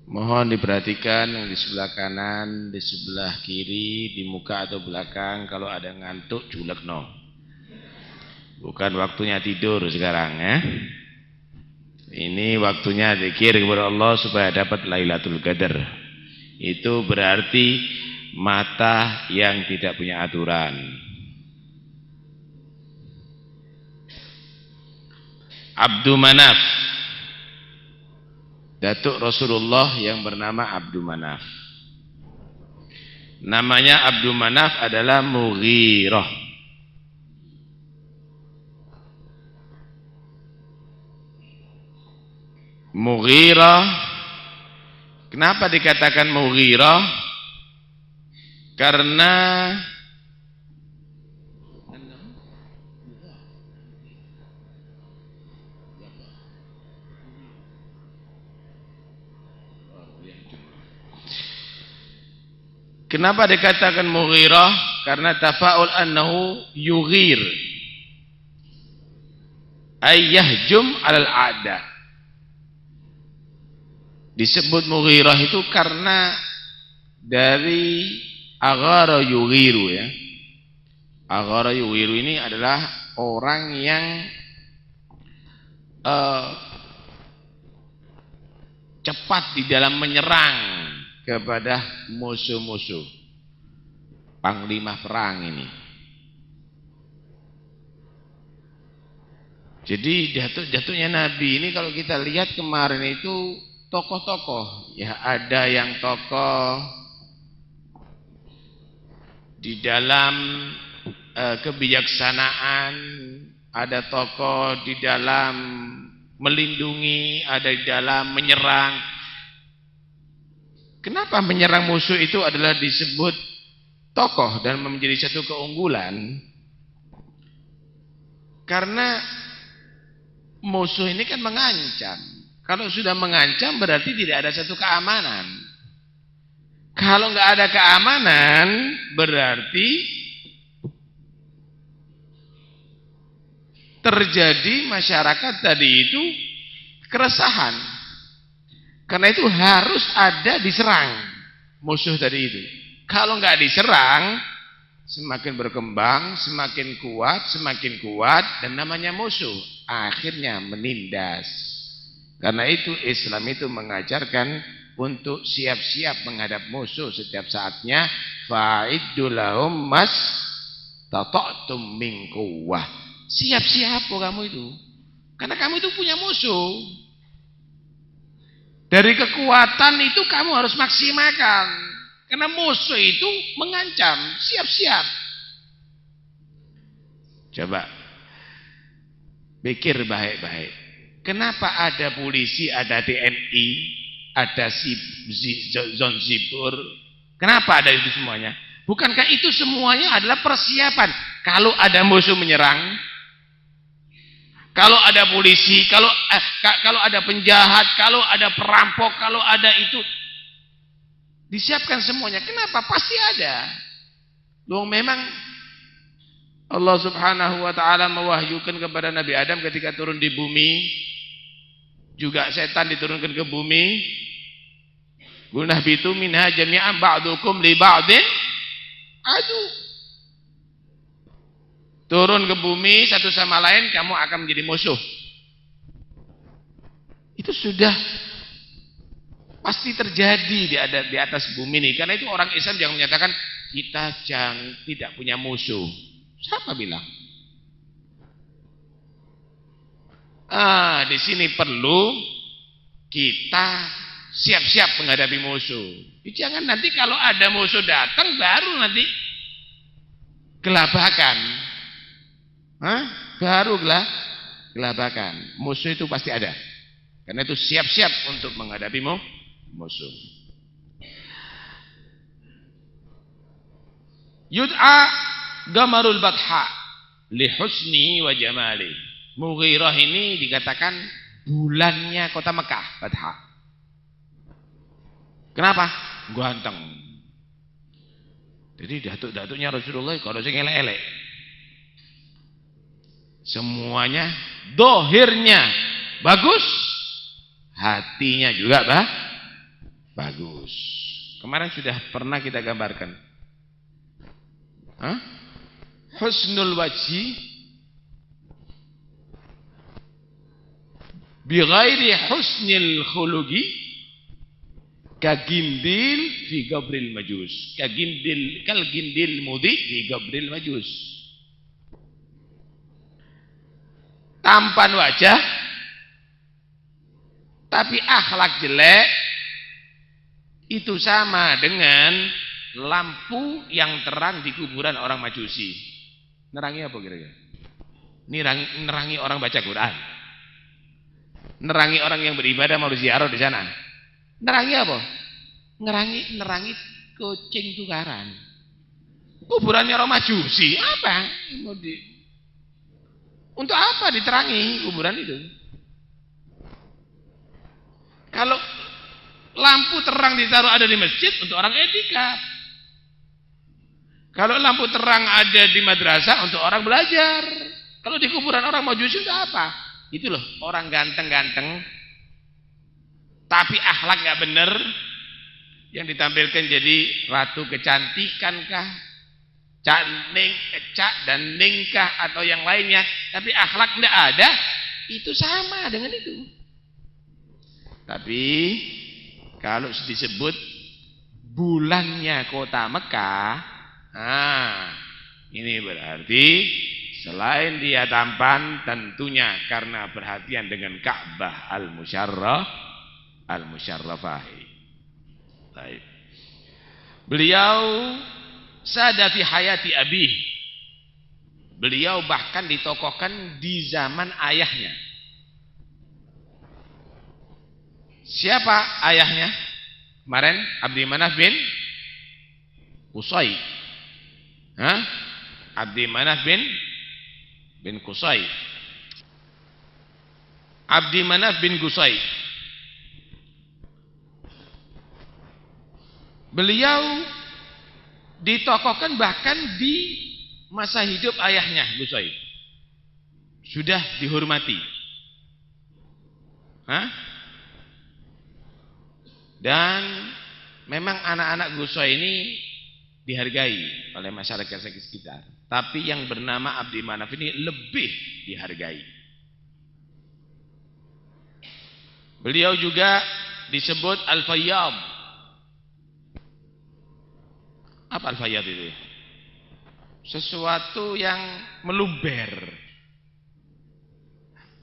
Mohon diperhatikan yang di sebelah kanan, di sebelah kiri, di muka atau belakang, kalau ada ngantuk culekno. Bukan waktunya tidur sekarang ya. Ini waktunya zikir kepada Allah supaya dapat Lailatul Qadar. Itu berarti mata yang tidak punya aturan. Abdu Manaf, datuk Rasulullah yang bernama Abdu Manaf. Namanya Abdu Manaf adalah Mughirah. Mughirah, kenapa dikatakan Mughirah? Karena kenapa dikatakan Mughirah? Karena tafaul annahu yughir ay yahjum alal ada. Disebut Mughirah itu karena dari aghara yughiru ya. Aghara yughiru ini adalah orang yang cepat di dalam menyerang kepada musuh-musuh. Panglima perang ini. Jadi jatuhnya Nabi ini kalau kita lihat kemarin itu tokoh-tokoh. Ya ada yang tokoh di dalam kebijaksanaan, ada tokoh di dalam melindungi, ada di dalam menyerang. Kenapa menyerang musuh itu adalah disebut tokoh dan menjadi satu keunggulan? Karena musuh ini kan mengancam. Kalau sudah mengancam berarti tidak ada satu keamanan. Kalau nggak ada keamanan, berarti terjadi masyarakat tadi itu keresahan. Karena itu harus ada diserang musuh tadi itu. Kalau nggak diserang, semakin berkembang, semakin kuat, dan namanya musuh akhirnya menindas. Karena itu Islam itu mengajarkan untuk siap-siap menghadap musuh setiap saatnya. Fa'iddu lahum mas tata'tum min quwwah. Siap-siap kamu itu. Karena kamu itu punya musuh. Dari kekuatan itu kamu harus maksimalkan. Karena musuh itu mengancam. Siap-siap. Coba pikir baik-baik. Kenapa ada polisi, ada TNI, ada zon sipur? Kenapa ada itu semuanya? Bukankah itu semuanya adalah persiapan kalau ada musuh menyerang, kalau ada polisi, kalau ada penjahat, kalau ada perampok, kalau ada itu disiapkan semuanya. Kenapa? Pasti ada. Loh, memang Allah Subhanahu wa taala mewahyukan kepada Nabi Adam ketika turun di bumi, juga setan diturunkan ke bumi. Qulna bitu minha jami'an ba'dukum li ba'din adu. Turun ke bumi satu sama lain, kamu akan menjadi musuh. Itu sudah pasti terjadi di atas bumi ini. Karena itu orang Islam jangan menyatakan kita tidak punya musuh. Siapa bilang? Di sini perlu kita siap-siap menghadapi musuh. Jangan nanti kalau ada musuh datang baru nanti gelabakan. Baru gelabakan. Musuh itu pasti ada. Karena itu siap-siap untuk menghadapi musuh. Yud'a Gamarul Batha li husni wa jamali. Mughirah ini dikatakan bulannya kota Mekah, Batha. Kenapa? Ganteng. Jadi datuk-datuknya Rasulullah kalau sing elek-elek. Semuanya dohirnya bagus, hatinya juga bagus. Kemarin sudah pernah kita gambarkan. Husnul wajhi bi ghairi husnil khuluqi kagindil fi gabril majus. Kal gindil mudi fi gabril majus. Tampan wajah tapi akhlak jelek itu sama dengan lampu yang terang di kuburan orang Majusi. Nerangi apa kira-kira? Nerangi orang baca Quran. Nerangi orang yang beribadah mau ziarah di sana. Nerangi apa? Nerangi kucing tukaran. Kuburannya orang Majusi. Apa? Untuk apa diterangi kuburan itu? Kalau lampu terang ditaruh ada di masjid untuk orang etikaf. Kalau lampu terang ada di madrasah untuk orang belajar. Kalau di kuburan orang Majusi itu apa? Itu loh, orang ganteng-ganteng tapi akhlak nggak bener yang ditampilkan jadi ratu kecantikan kah? Cak dan ningkah atau yang lainnya, tapi akhlak tidak ada, itu sama dengan itu. Tapi kalau disebut bulannya kota Mekah, ini berarti selain dia tampan, tentunya karena perhatian dengan Ka'bah al-Musyarrafah. Baik. Beliau sada fi hayati abi. Beliau bahkan ditokohkan di zaman ayahnya. Siapa ayahnya? Kemarin Abdi Manaf bin Qusay. Abdi Manaf bin Qusay. Abdi Manaf bin Qusay. Beliau ditokohkan bahkan di masa hidup ayahnya Qusay. Sudah dihormati. Dan memang anak-anak Qusay ini dihargai oleh masyarakat sekitar. Tapi yang bernama Abdi Manaf ini lebih dihargai. Beliau juga disebut Al-Fayyad. Apa Al-Fayyad itu? Sesuatu yang meluber.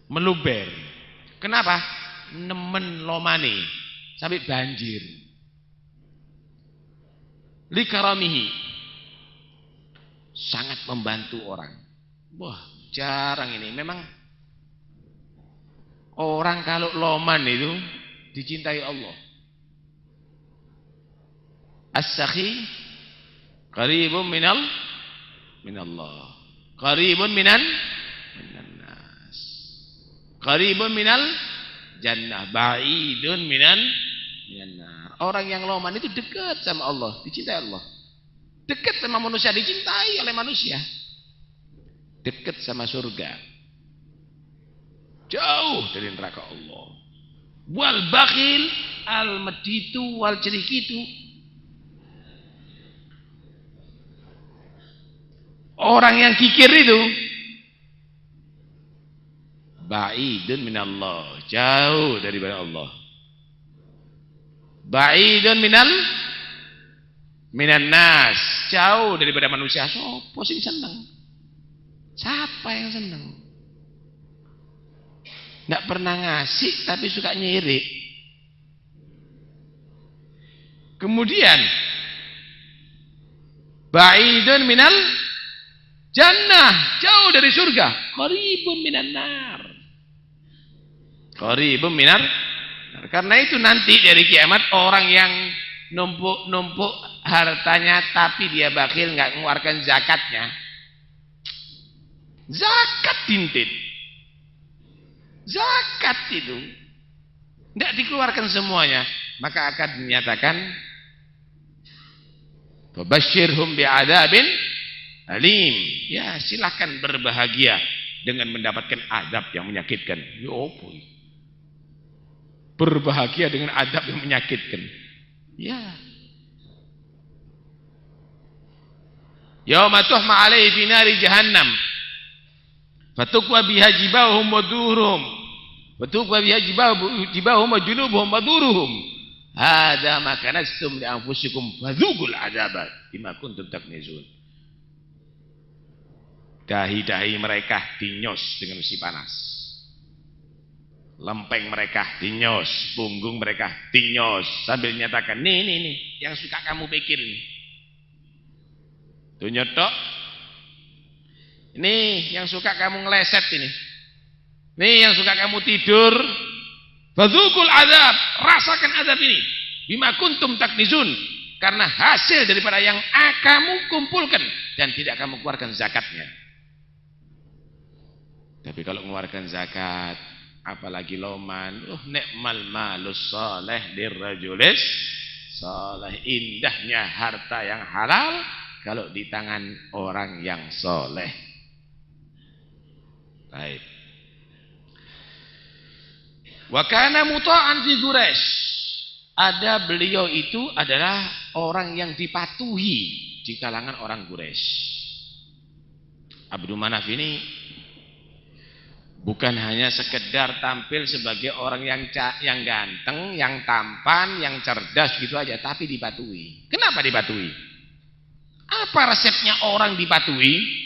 Meluber. Kenapa? Nemen lomani sampai banjir. Likaramihi, sangat membantu orang. Wah, jarang ini. Memang Orang kalau loman itu dicintai Allah. As-sakhi qaribun minallah. Qaribun minan nas. Qaribun minal jannah, ba'idun minan nar. Orang yang loman itu dekat sama Allah, dicintai Allah. Dekat sama manusia, dicintai oleh manusia. Dekat sama surga, jauh dari neraka Allah. Wal bakhil al meditu wal cerikitu. Orang yang kikir itu ba'idun minallah, jauh daripada Allah. Ba'idun minan nas, jauh daripada manusia. Sopo sing seneng? Siapa yang seneng? Nggak pernah ngasih tapi suka nyirik. Kemudian ba'idun minal jannah, jauh dari surga. Qaribun minan nar. Qaribun minar. Karena itu nanti dari kiamat orang yang numpuk hartanya tapi dia bakhil, nggak mengeluarkan zakatnya. Zakat tintin. Zakat itu tidak dikeluarkan semuanya, maka akan dinyatakan fabashshirhum bi'adzabin alim. Ya, silakan berbahagia dengan mendapatkan azab yang menyakitkan. Ya opo. Berbahagia dengan azab yang menyakitkan. Ya. Yauma tuhma 'alaihi fi nari jahannam. Fatukwa biha jibahum wa duruhum. Fatukwa biha jibahum wa junubuhum wa duruhum. Hadza ma kanastum li anfusikum fadzuqul adzaba bima kuntum taknizun. Dahi-dahi mereka dinyos dengan besi panas. Lempeng mereka dinyos, punggung mereka dinyos sambil nyatakan, nih yang suka kamu pikir nih. Tuh nyotok. Ini yang suka kamu ngeleset ini. Nih yang suka kamu tidur. Fadzukul azab, rasakan azab ini. Bima kuntum taknizun, karena hasil daripada yang kamu kumpulkan dan tidak kamu keluarkan zakatnya. Tapi kalau mengeluarkan zakat, apalagi loman, nikmal malus saleh lirrajulis saleh, indahnya harta yang halal kalau di tangan orang yang soleh. Baik. Wa kana muta'an fi Quraisy. Ada beliau itu adalah orang yang dipatuhi di kalangan orang Quraisy. Abdul Manaf ini bukan hanya sekedar tampil sebagai orang yang ganteng, yang tampan, yang cerdas gitu aja, tapi dipatuhi. Kenapa dipatuhi? Apa resepnya orang dipatuhi?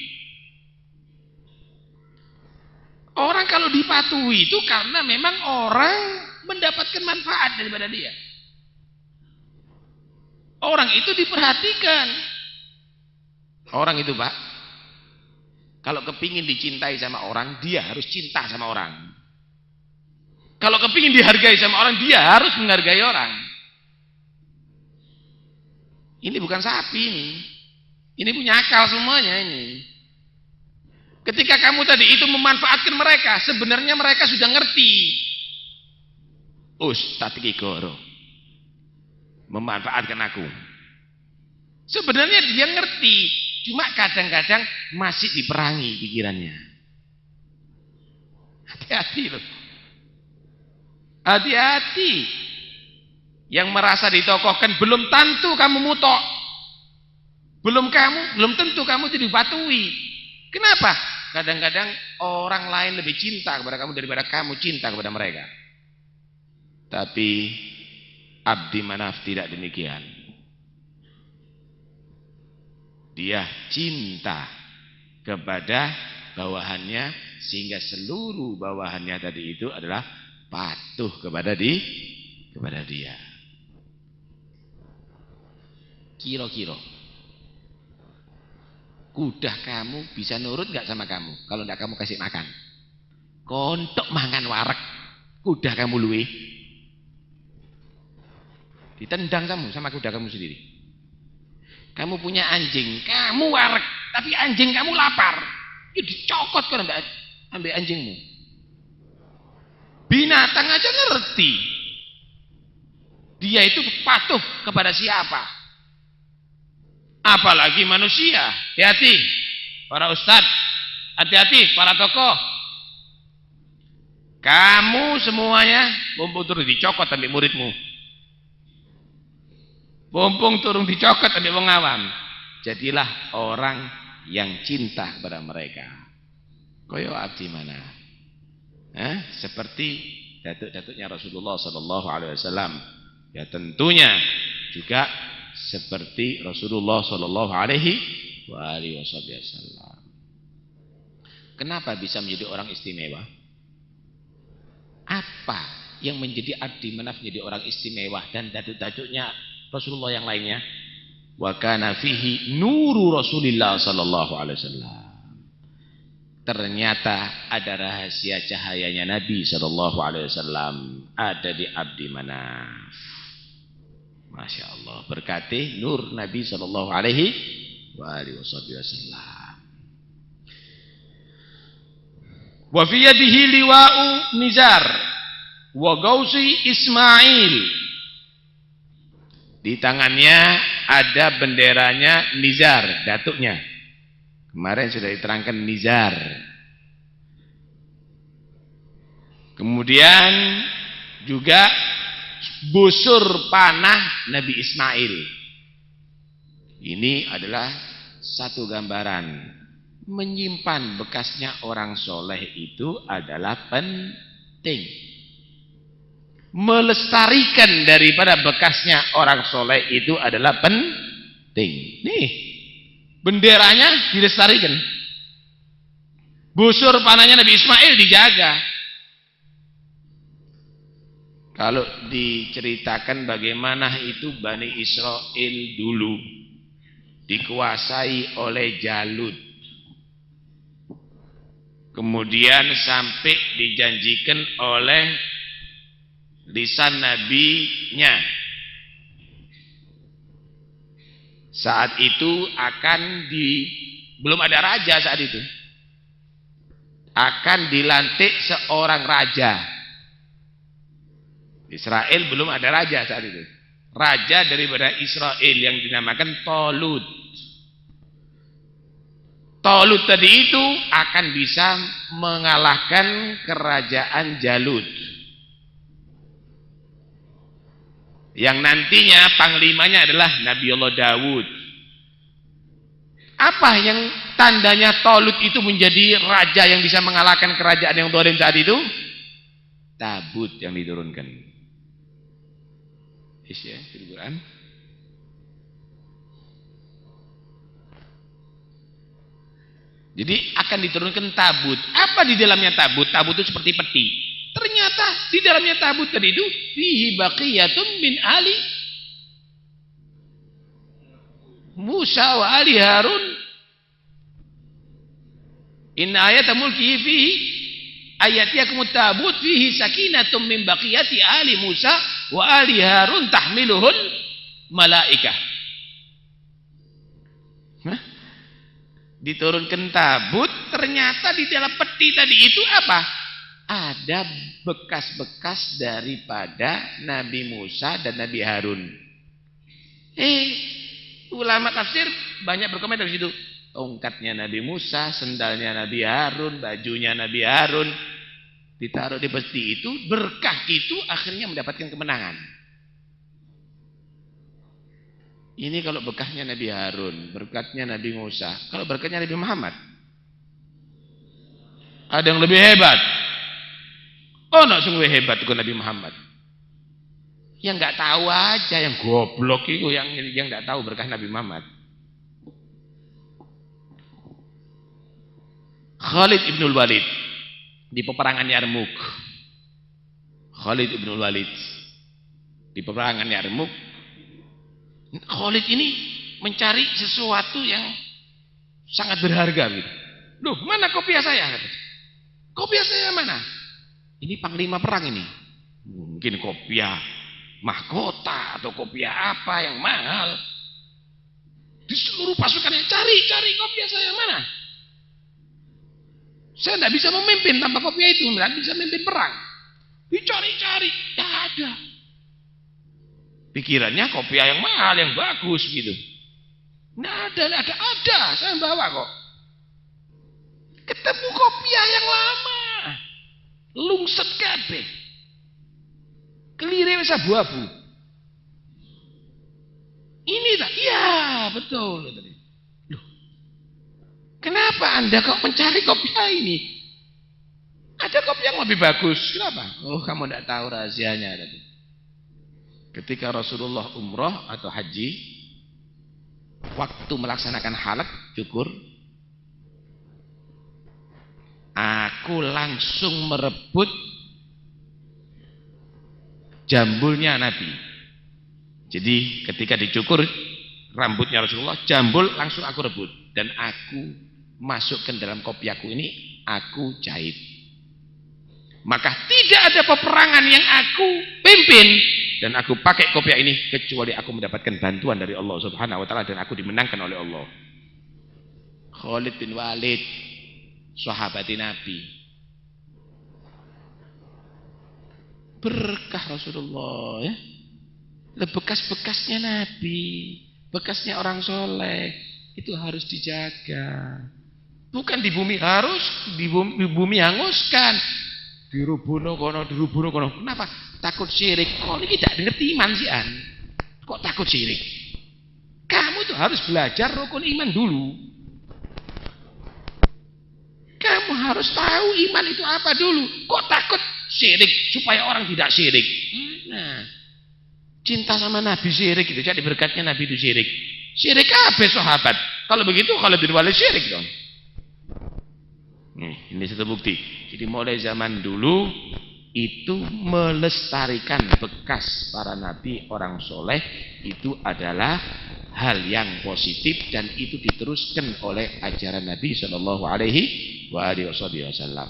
Orang kalau dipatuhi itu karena memang orang mendapatkan manfaat daripada dia. Orang itu diperhatikan. Orang itu, Pak, kalau kepingin dicintai sama orang, dia harus cinta sama orang. Kalau kepingin dihargai sama orang, dia harus menghargai orang. Ini bukan sapi ini. Ini punya akal semuanya ini. Ketika kamu tadi itu memanfaatkan mereka, sebenarnya mereka sudah ngerti. Ustadz Kigoro memanfaatkan aku. Sebenarnya dia ngerti, cuma kadang-kadang masih diperangi pikirannya. Hati-hati loh. Hati-hati. Yang merasa ditokohkan belum tentu kamu mutok. Belum tentu kamu jadi batui. Kenapa? Kadang-kadang orang lain lebih cinta kepada kamu daripada kamu cinta kepada mereka. Tapi Abdi Manaf tidak demikian. Dia cinta kepada bawahannya sehingga seluruh bawahannya tadi itu adalah patuh kepada dia. Kira-kira kuda kamu bisa nurut gak sama kamu kalau tidak kamu kasih makan? Kontok mangan warek. kuda kamu luwe. Ditendang kamu sama kuda kamu sendiri. Kamu punya anjing, kamu warek, tapi anjing kamu lapar. Ya dicokot kan ambil anjingmu. Binatang aja ngerti. Dia itu patuh kepada siapa? Apalagi manusia. Hati-hati para ustadz, hati-hati para tokoh. Kamu semuanya mumpung turun dicokot ambil muridmu. Mumpung turun dicokot ambil wong awam. Jadilah orang yang cinta kepada mereka. Koyo abdi mana? Seperti datuk-datuknya Rasulullah sallallahu alaihi wasallam. Ya tentunya juga seperti Rasulullah sallallahu alaihi wasallam. Kenapa bisa menjadi orang istimewa? Apa yang menjadi Abdi Manaf menjadi orang istimewa dan datuk-datuknya Rasulullah yang lainnya? Wa kana fihi nuru Rasulillah sallallahu alaihi wasallam. Ternyata ada rahasia cahayanya Nabi sallallahu alaihi wasallam ada di Abdi Manaf. Masya Allah, berkati nur Nabi sallallahu alaihi wasallam. Wa fi yadihi liwa'u Nizar wa Gausi Ismail. Di tangannya ada benderanya Nizar, datuknya. Kemarin sudah diterangkan Nizar. Kemudian juga busur panah Nabi Ismail. Ini adalah satu gambaran. Menyimpan bekasnya orang soleh itu adalah penting. Melestarikan daripada bekasnya orang soleh itu adalah penting. Nih, benderanya dilestarikan. Busur panahnya Nabi Ismail dijaga. Kalau diceritakan bagaimana itu Bani Israel dulu dikuasai oleh Jalut, kemudian sampai dijanjikan oleh lisan nabinya saat itu akan belum ada raja saat itu, akan dilantik seorang raja. Israel belum ada raja saat itu. Raja daripada Israel yang dinamakan Tolut. Tolut tadi itu akan bisa mengalahkan kerajaan Jalut. Yang nantinya panglimanya adalah Nabi Allah Dawud. Apa yang tandanya Tolut itu menjadi raja yang bisa mengalahkan kerajaan yang zalim saat itu? Tabut yang diturunkan. Ya, di Quran. Jadi akan diturunkan tabut. Apa di dalamnya tabut? Tabut itu seperti peti. Ternyata di dalamnya tabut tadi itu fihi baqiyatun min ali Musa wa ali Harun. Inna ayata mulkihi fihi ayatiyakumut tabut fihi sakinatum min baqiyati ali Musa wa ali Harun tahmiluhul malaikah. Diturunkan tabut, ternyata di dalam peti tadi itu apa? Ada bekas-bekas daripada Nabi Musa dan Nabi Harun. Ulama tafsir banyak berkomentar di situ. Tongkatnya Nabi Musa, sendalnya Nabi Harun, bajunya Nabi Harun ditaruh di peti itu, berkah itu akhirnya mendapatkan kemenangan. Ini kalau bekahnya Nabi Harun, berkatnya Nabi Musa. Kalau berkatnya Nabi Muhammad, ada yang lebih hebat. Oh, nak sungguh hebat itu Nabi Muhammad. Yang nggak tahu aja, yang goblok itu yang nggak tahu berkah Nabi Muhammad. Khalid ibnul Walid di peperangan Yarmuk. Khalid ibnul Walid di peperangan Yarmuk. Khalid ini mencari sesuatu yang sangat berharga gitu. Loh, mana kopiah saya? Kopiah saya mana? Ini panglima perang ini. Mungkin kopiah mahkota atau kopiah apa yang mahal. Di seluruh pasukannya cari kopiah saya mana? Saya tidak bisa memimpin tanpa kopiah itu, tidak bisa memimpin perang. Dicari-cari, tidak ada. Pikirannya kopiah yang mahal, yang bagus gitu. Nah, ada, saya bawa kok. Ketemu kopiah yang lama, lungset kabeh, kelire wis abu-abu. Ini tak? Iya, betul. Loh, kenapa Anda kok mencari kopiah ini? Ada kopi yang lebih bagus. Kenapa? Oh, kamu tidak tahu rahasianya tadi. Ketika Rasulullah umrah atau haji, waktu melaksanakan halak cukur, aku langsung merebut jambulnya Nabi. Jadi ketika dicukur rambutnya Rasulullah, jambul langsung aku rebut dan aku masukkan dalam kopiahku ini, aku jahit. Maka tidak ada peperangan yang aku pimpin dan aku pakai kopiah ini kecuali aku mendapatkan bantuan dari Allah Subhanahu wa taala dan aku dimenangkan oleh Allah. Khalid bin Walid, sahabat Nabi. Berkah Rasulullah ya. Bekas-bekasnya Nabi, bekasnya orang soleh itu harus dijaga. Bukan di bumi harus, di bumi hanguskan. Dirubuno kono. Kenapa? Takut syirik. Kok ini tidak ngerti iman sih an? Kok takut syirik? Kamu tuh harus belajar rukun iman dulu. Kamu harus tahu iman itu apa dulu. Kok takut syirik supaya orang tidak syirik? Nah, cinta sama Nabi syirik itu. Jadi berkatnya Nabi itu syirik. Syirik apa sahabat? Kalau begitu kalau bin Walid syirik dong. Ini satu bukti. Jadi mulai zaman dulu itu melestarikan bekas para nabi orang soleh itu adalah hal yang positif dan itu diteruskan oleh ajaran Nabi Shallallahu Alaihi Wasallam.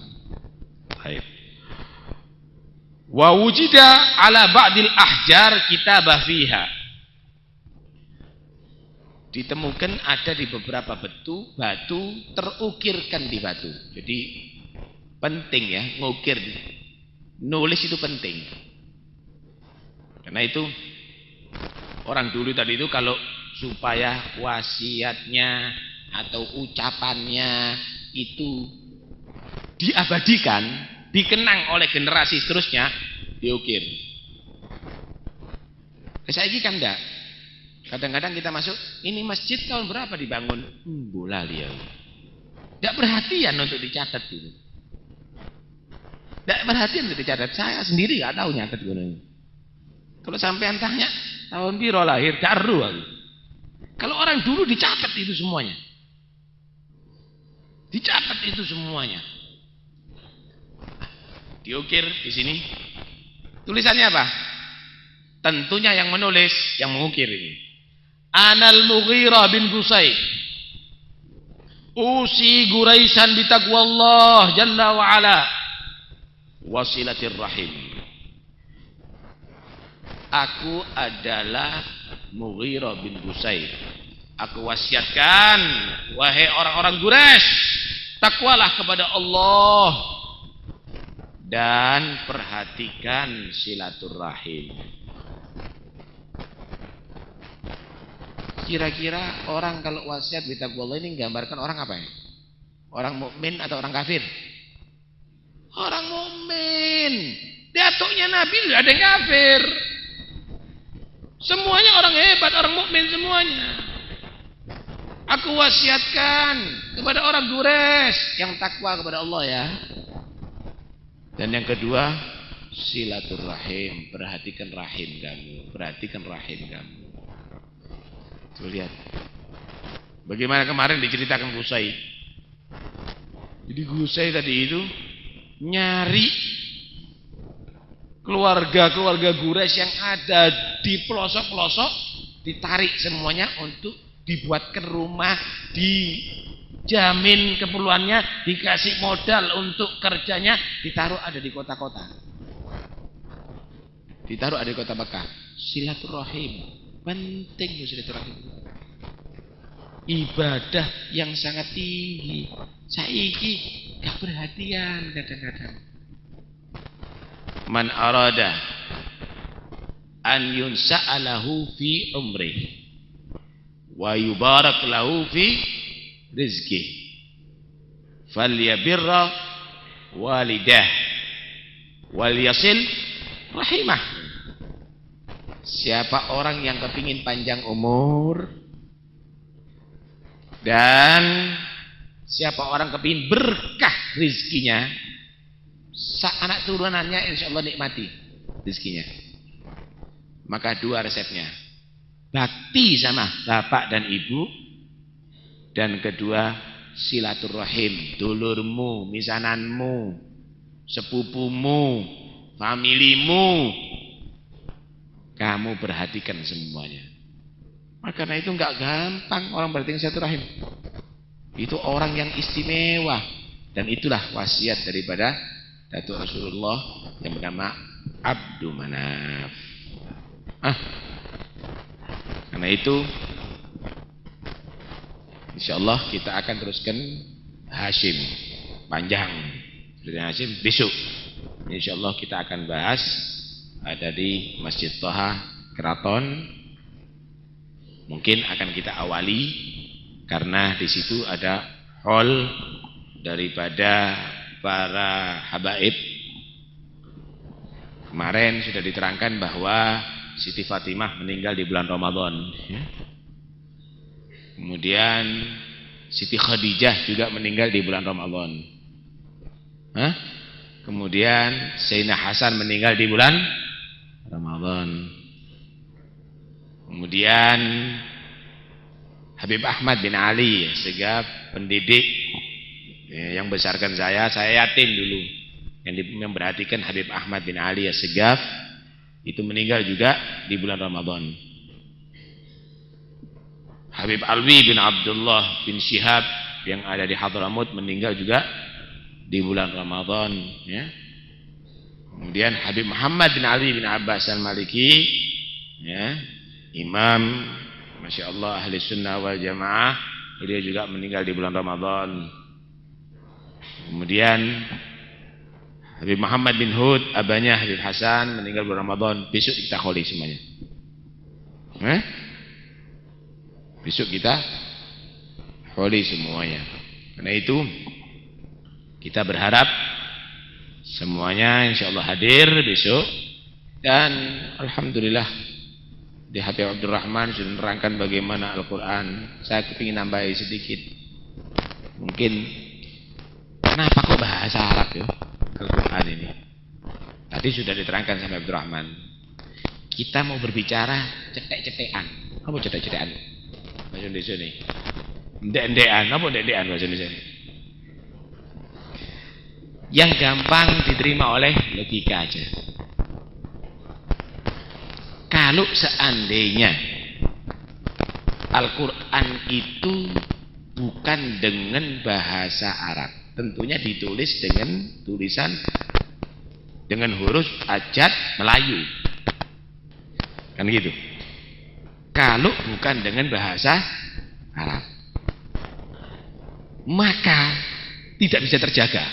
Baik. Wa wujida ala ba'dil ahjar kitabah fiha. Ditemukan ada di beberapa batu terukirkan di batu. Jadi penting ya ngukir, nulis itu penting. Karena itu orang dulu tadi itu kalau supaya wasiatnya atau ucapannya itu diabadikan, dikenang oleh generasi seterusnya, diukir. Saya kan enggak. Kadang-kadang kita masuk, ini masjid tahun berapa dibangun? Bola dia. Tidak perhatian untuk dicatat itu. Tidak perhatian untuk dicatat. Saya sendiri nggak tahu nyatet gunanya. Kalau sampai tanya tahun biro lahir, garu aku. Kalau orang dulu dicatat itu semuanya. Dicatat itu semuanya. Diukir di sini. Tulisannya apa? Tentunya yang menulis, yang mengukir ini. Anal Mughirah bin Qusay. Usi Quraisyan bitaqwallah jalla wa ala wasilatir rahim. Aku adalah Mughirah bin Qusay. Aku wasiatkan, wahai orang-orang Quraisy, takwalah kepada Allah dan perhatikan silaturahim. Kira-kira orang kalau wasiat bitaqwallah ini menggambarkan orang apa ya? Orang mukmin atau orang kafir? Orang mukmin. Datuknya Nabi tidak ada yang kafir. Semuanya orang hebat, orang mukmin semuanya. Aku wasiatkan kepada orang Quraisy yang takwa kepada Allah ya. Dan yang kedua, silaturahim, perhatikan rahim kamu, perhatikan rahim kamu. Tuh lihat. Bagaimana kemarin diceritakan Qusay. Jadi Qusay tadi itu nyari keluarga-keluarga Quraisy yang ada di pelosok-pelosok, ditarik semuanya untuk dibuatkan rumah di jamin keperluannya, dikasih modal untuk kerjanya, ditaruh ada di kota-kota. Ditaruh ada di kota Mekah. Silaturahim. Penting silaturahim. Ibadah yang sangat tinggi. Saiki gak perhatian kadang-kadang. Man arada an yunsa'alahu fi umrih wa yubarak lahu fi rizqih falyabirra walidah wal yasil rahimah. Siapa orang yang kepingin panjang umur dan siapa orang kepingin berkah rizkinya, anak turunannya insya Allah nikmati rizkinya, maka dua resepnya: bakti sama bapak dan ibu, dan kedua silaturahim, dulurmu, misananmu, sepupumu, familimu, kamu perhatikan semuanya. Maka karena itu enggak gampang orang berarti silaturahim. Itu orang yang istimewa, dan itulah wasiat daripada Datuk Rasulullah yang bernama Abdul Manaf. Karena itu insyaallah kita akan teruskan Hashim panjang dari Hashim besok. Insyaallah kita akan bahas ada di Masjid Toha Keraton. Mungkin akan kita awali karena di situ ada hall daripada para habaib. Kemarin sudah diterangkan bahwa Siti Fatimah meninggal di bulan Ramadan, ya. Kemudian Siti Khadijah juga meninggal di bulan Ramadan. Kemudian Sayyidina Hasan meninggal di bulan Ramadan. Kemudian Habib Ahmad bin Ali Segaf, pendidik yang besarkan saya yatim dulu, yang memperhatikan Habib Ahmad bin Ali Segaf, itu meninggal juga di bulan Ramadan. Habib Alwi bin Abdullah bin Syihab yang ada di Hadramut meninggal juga di bulan Ramadan, ya. Kemudian Habib Muhammad bin Ali bin Abbas al-Maliki, ya, imam Masya Allah ahli sunnah wal jamaah, dia juga meninggal di bulan Ramadan. Kemudian Habib Muhammad bin Hud, abahnya Habib Hasan, meninggal bulan Ramadan. Besok kita kholi semuanya. Besok kita kholi semuanya. Karena itu kita berharap semuanya insya Allah hadir besok. Dan alhamdulillah di Habib Abdurrahman sudah menerangkan bagaimana Al-Quran. Saya ingin nambahi sedikit. Mungkin kenapa kok bahasa Arab ya Al-Quran ini? Tadi sudah diterangkan sama Abdurrahman. Kita mau berbicara cetek-cetekan. Apa cetek-cetekan? Bahasa Indonesia nih. Ndek-ndekan. Apa ndek-ndekan bahasa Indonesia? Yang gampang diterima oleh logika aja. Kalau seandainya Al-Quran itu bukan dengan bahasa Arab, tentunya ditulis dengan tulisan dengan huruf abjad Melayu, kan gitu. Kalau bukan dengan bahasa Arab, maka tidak bisa terjaga.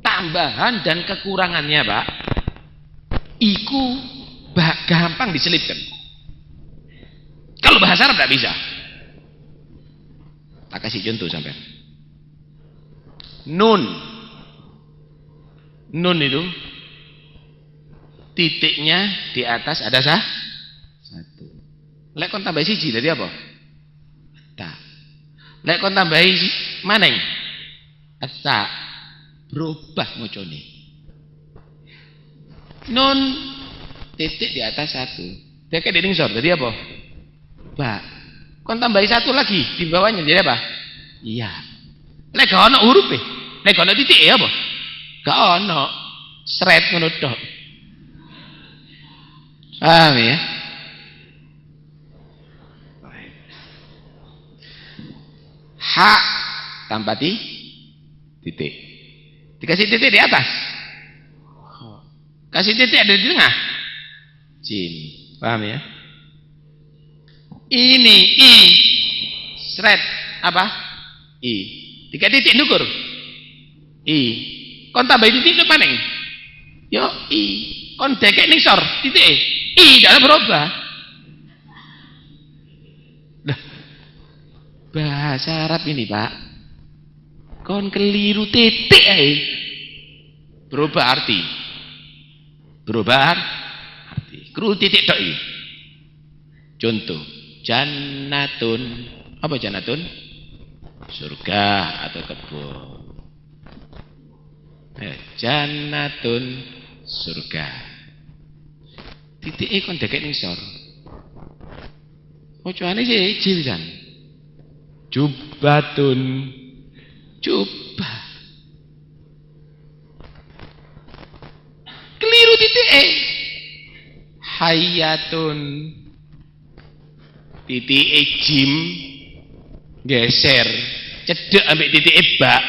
Tambahan dan kekurangannya, Pak, iku gampang diselipkan. Kalau bahasa Arab tidak bisa. Tak kasih contoh sampai. Nun itu titiknya di atas ada satu. Lek kon tambah siji jadi apa? Ta. Lek kon tambahi maneng? Asa. Berubah ngocone. Nun titik di atas satu. Dia kayak diningsor jadi apa? Ba. Kon tambahi satu lagi di bawahnya jadi apa? Iya. Lek gak ono huruf e. Lek gak ono titik ya apa? Gak ono. Sret ngono tok. Paham ya? Ha tanpa titik. Dikasih titik di atas. Kasih titik ada di tengah. Jim. Paham ya? Ini I. Sret apa? I. 3 titik ndukur. I. Kon tambah titik depan ning. Yo I. Kon dekek ning sor titik. I tidak berubah. Lah. Bahasa Arab ini, Pak. Kon keliru titik ae. Berubah arti. Berubah arti. Kru titik tok iki. Contoh, jannatun. Apa jannatun? Surga atau kebun. Jannatun surga. Titik kon dekek ning sor. Ocoane sih jiljan. Jubatun. Jubah. Keliru titik Hayatun. Titik jim geser. Cedek ambek titik bak.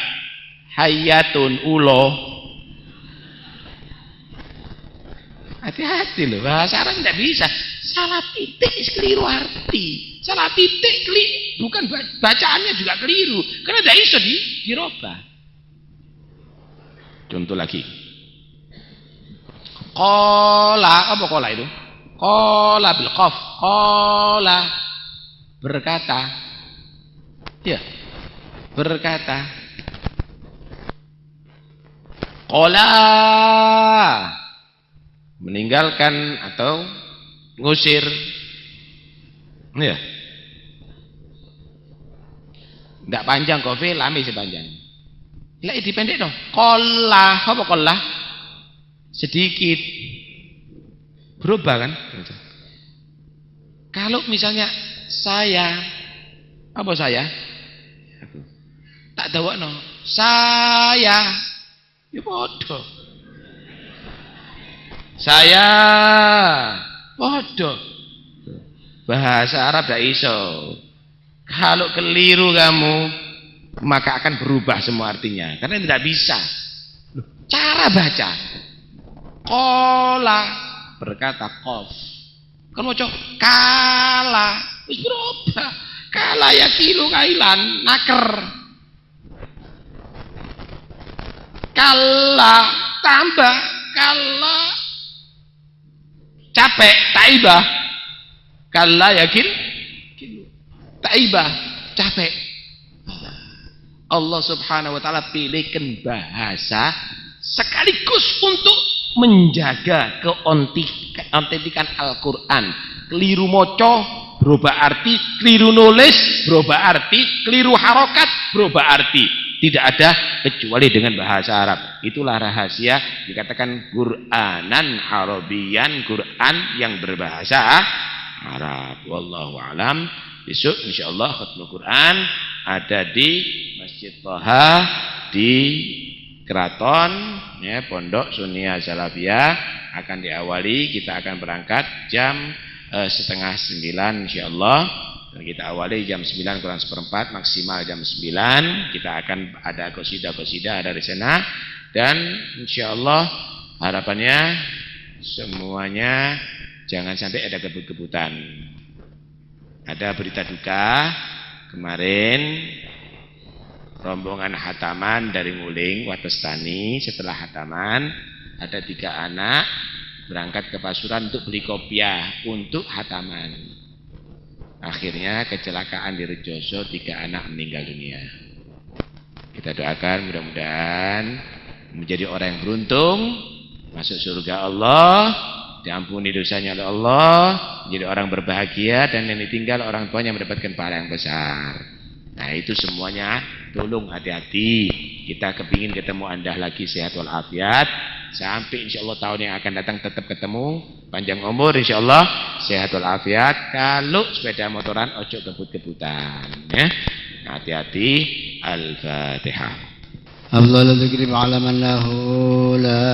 Hayatun ulo. Hati-hati loh, bahasa Arab tidak bisa. Salah titik keliru arti. Salah titik bukan bacaannya juga keliru. Karena tidak bisa dirubah. Contoh lagi. Qala, apa qala itu? Qala bil qaf. Qala berkata. Ya. Berkata. Qala meninggalkan atau ngusir. Ya. Enggak panjang kok, lami sepanjang. Lah dipendek dong. Qala, apa qala? Sedikit. Berubah kan? Kalau misalnya saya, apa saya? Tak dawakno. Saya. Ya bodoh. Saya bodoh. Bahasa Arab tidak iso. Kalau keliru kamu, maka akan berubah semua artinya. Karena tidak bisa. Cara baca. Qala berkata qaf. Kan mau kala, wis berubah. Kala ya kilo kailan naker. Kala tambah kala capek taibah. Kala yakin taibah capek. Allah Subhanahu wa taala pilihkan bahasa sekaligus untuk menjaga keautentikan Al-Qur'an. Keliru moco berubah arti, keliru nulis berubah arti, keliru harokat berubah arti. Tidak ada kecuali dengan bahasa Arab. Itulah rahasia dikatakan Qur'anan Arabian, Qur'an yang berbahasa Arab. Wallahu alam. Besok insyaallah khatmul Qur'an ada di Masjid Thaha di Keraton ya, Pondok Sunia Salafiyah akan diawali. Kita akan berangkat jam 8:30 insyaallah. Dan kita awali jam 9 kurang seperempat, maksimal jam 9. Kita akan ada qasidah dari sana. Dan insyaallah harapannya semuanya jangan sampai ada kebut-kebutan. Ada berita duka kemarin, rombongan hataman dari Nguling Watestani. Setelah hataman ada 3 anak berangkat ke Pasuruan untuk beli kopiah untuk hataman. Akhirnya kecelakaan di Rejoso, 3 anak meninggal dunia. Kita doakan mudah-mudahan menjadi orang yang beruntung, masuk surga Allah, diampuni dosanya oleh Allah, menjadi orang berbahagia, dan yang ditinggal orang tuanya mendapatkan pahala yang besar. Nah itu semuanya tolong hati-hati. Kita kepingin ketemu Anda lagi sehat walafiat, sampai insyaallah tahun yang akan datang tetap ketemu, panjang umur insyaallah, sehat walafiat. Kalau sepeda motoran ojo kebut-kebutan ya. Hati-hati. Al-Fatihah. Afdhalul dzikri ma'ala man lahu la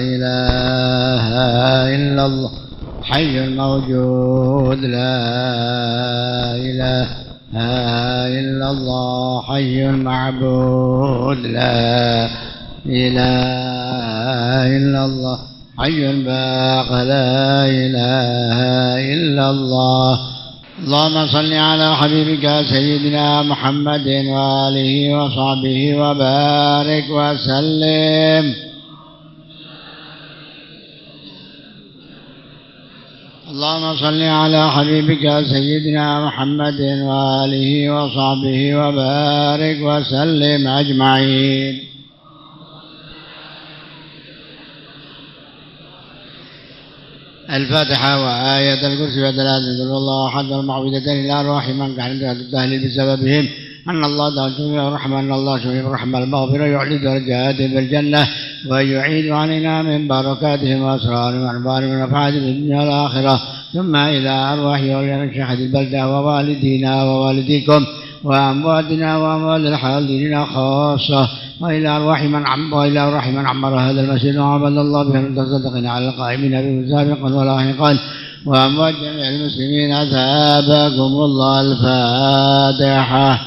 ilaha illallah hayyul mawjud la ilaha إلا الله حي معبود لا إله إلا الله حي باق لا إله إلا الله. اللهم صل على حبيبك سيدنا محمد وآله وصحبه وبارك وسلم. اللهم صل على حبيبك سيدنا محمد وآله وصحبه وبارك وسلم أجمعين. الفاتحة وآية الكرسي وثلاثة قل الله أحد والمعوذتين إلى أرواح من كانت التهليل بسببهم أن الله تعالى شفيع الرحمة أن الله شفيع الرحمة المغفرة يعلي درجاتهم في الجنة ويعيد علينا من بركاتهم وأسرارهم وأنبارهم ونفعاتهم في الدنيا والآخرة. ثم إلى أرواح أولياء الشيخ البلدة ووالدينا ووالديكم وأمواتنا وأموات الحاضرين خاصة وإلى أرواح من عمر هذا المسجد وعبد الله بهم المتصدقين على القائمين به سابقا ولاحقا وأموات جميع المسلمين أثابكم الله. الفاتحة.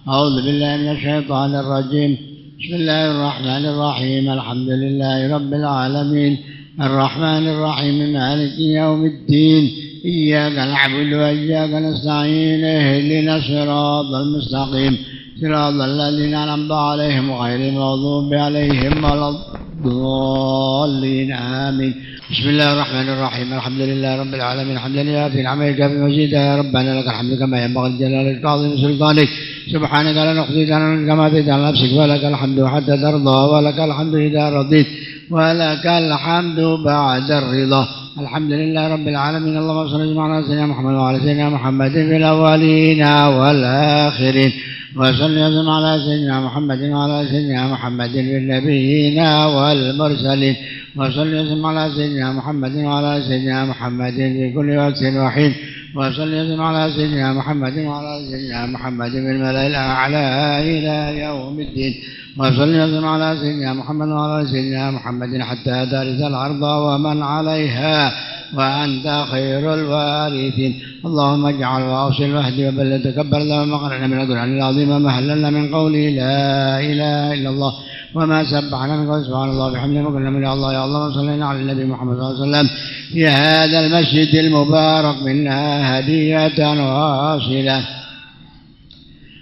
أعوذ بالله من الشيطان الرجيم. بسم الله الرحمن الرحيم. الحمد لله رب العالمين الرحمن الرحيم مالك يوم الدين إياك نعبد وإياك نستعين اهدنا الصراط المستقيم صراط الذين أنعمت عليهم غير المغضوب عليهم ولا الضالين آمين. بسم الله الرحمن الرحيم. الحمد لله رب العالمين الحمد لله في نعمك في مجيدك يا ربنا لك الحمد كما ينبغي لجلالك وعظيم سلطانك سبحانك لا نحصي ثناء كما أثنيت على نفسك ولك الحمد حتى ترضى ولك الحمد إذا رضيت ولك الحمد بعد الرضا. الحمد لله رب العالمين. اللهم صل على سيدنا محمد وعلى سيدنا محمد في الأولين والآخرين وصل وسلم على سيدنا محمد وعلى سيدنا محمد في النبيين والمرسلين وصل وسلم على سيدنا محمد وعلى سيدنا محمد في كل وقت وحين وصل وسلم على سيدنا محمد وعلى سيدنا محمد في الملأ الأعلى إلى يوم الدين وصل وسلم على سيدنا محمد وعلى سيدنا محمد حتى ترث الأرض ومن عليها وأنت خير الوارثين. اللهم اجعل واوصل واهدي وبلغ تكبر اللهم قرنا من القرآن العظيم ما هللنا من قوله لا إله إلا الله وما سبحنا من قول سبحان الله بحمده وكلنا من الله. يا الله صلينا على النبي محمد صلى الله عليه وسلم في هذا المسجد المبارك منا هدية واصلة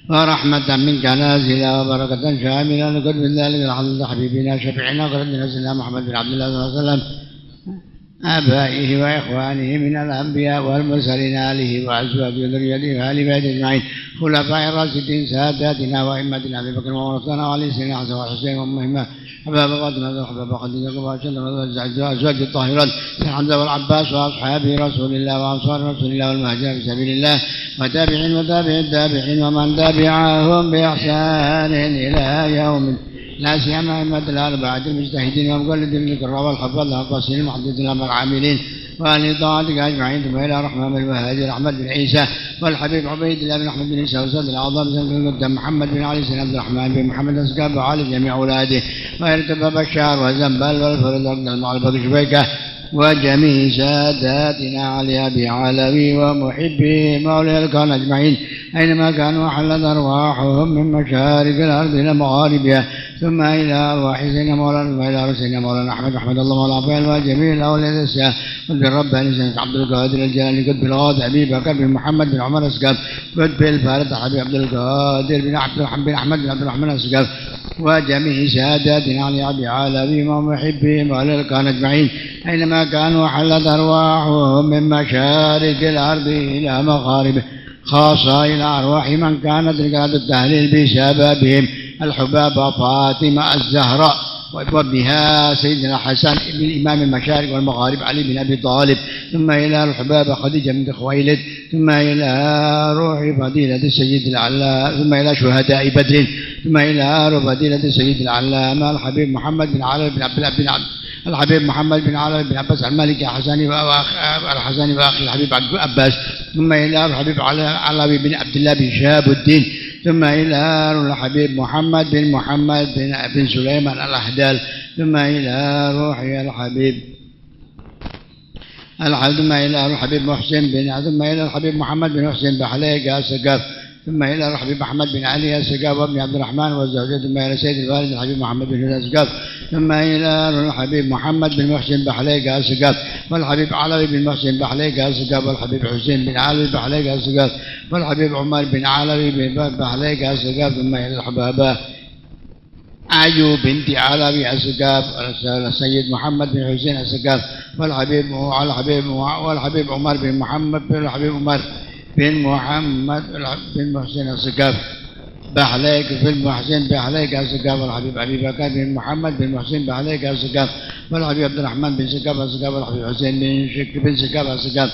ورحمة منك نازلة وبركة شاملة نقول بالله لحظة حبيبنا شفيعنا وقربنا سيدنا محمد بن عبد الله صلى الله عليه وسلم آبائه وإخوانه من الأنبياء والمرسلين آله وأزواجه وذريته وآل بيته أجمعين خلفاء الراشدين ساداتنا وأئمتنا أبي بكر وعمر وعلي سيدنا حسن والحسين وأمهما حباب فاطمة وحباب خديجة وأزواج الطاهرات سيدنا حمزة والعباس وأصحاب رسول الله وأنصار رسول الله والمهاجرين في سبيل الله وتابعين وتابع التابعين ومن تبعهم بإحسان إلى يوم لا سيما أئمة الأربعة المجتهدين ومقلدين القراء والحفاظ والقاصرين المحدثين والعاملين وأهل طاعتك أجمعين. ثم إلى رحمة المهاجر أحمد بن عيسى والحبيب عبيد الله بن أحمد بن عيسى وسيد الأعظم سيدنا محمد بن علي بن عبد الرحمن بن محمد الأسقاف وعلى جميع أولاده وإرتبى بشار وزنبال والفرد والمعلبة شبيكة وجميع ساداتنا علي أبي علوي ومحبي مولى الكون أجمعين أينما كانوا حلت أرواحهم من مشارق الأرض إلى مغاربها. ثم إلى أرواح سيدنا مولانا وإلى سيدنا مولانا أحمد محمد الله والعفان وجميع الأولياء السياسة قد بالرباني سيدنا عبد القادر الجلالي قد بالغاض أبي بكر بن محمد بن عمر الأسقاف قد بالفارد حبيب عبد القادر بن عبد الرحمن بن أحمد بن عبد الرحمن الأسقاف وجميع ساداتنا علي أبي علوي ومحبهم وعلى الكون أجمعين أينما كانوا حلت أرواحهم من مشارق الأرض إلى مغاربه خاصة إلى أرواح من كانت رجال التهليل بسببهم الحباب فاطمة الزهراء وابنها سيدنا الحسن ابن إمام المشارق والمغارب علي بن أبي طالب. ثم إلى الحباب خديجة بنت خويلد. ثم إلى روح فضيلة السيد العلامة. ثم إلى شهداء بدر. ثم إلى روح فضيلة السيد العلامة الحبيب محمد بن علي بن عبد الحبيب محمد بن علي بن عباس المالكي الحسني وأخي الحبيب عباس. ثم إلى الحبيب علوي بن عبد الله بن شهاب الدين. ثم إلى الحبيب محمد بن سليمان الأحدال. ثم إلى روحي الحبيب ثم إلى الحبيب محسن ثم إلى الحبيب محمد بن محسن بحليق السقاف. ثم إلى الحبيب محمد بن علي السقاف وابن عبد الرحمن والزوجة، ثم إلى سيد الوالد الحبيب محمد بن هدى السقاف، ثم إلى الحبيب محمد بن محسن بحليقة السقاف، والحبيب علوي بن محسن بحليقة السقاف، والحبيب حسين بن علوي بحليقة السقاف، والحبيب عمر بن علوي بحليقة السقاف، ثم إلى الحبابة أيوب بنت علوي السقاف، السيد محمد بن حسين السقاف، والحبيب عمر بن محمد، والحبيب عمر بن محمد بن محسن السقاف بحليق في المحسن بحليق السقاف، والحبيب أبي بكر بن محمد بن محسن بحليق السقاف، والحبيب عبد الرحمن بن سقاف السقاف، والحبيب حسين بن سقاف السقاف،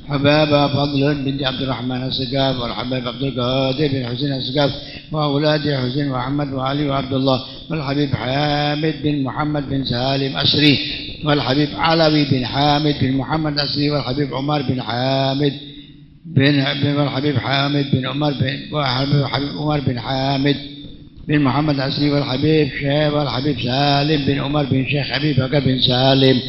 حبابة فضل بنت عبد الرحمن السقاف، والحبيب عبد القادر بن حسين السقاف، وأولاد حسين وأحمد وعلي وعبد الله، والحبيب حامد بن محمد بن سالم أسري، والحبيب علوي بن حامد بن محمد أسري، والحبيب عمر بن حامد والحبيب حامد بن عمر والحبيب عمر بن حامد بن محمد أسري، والحبيب سالم بن عمر بن شيخ أبي بكر بن سالم،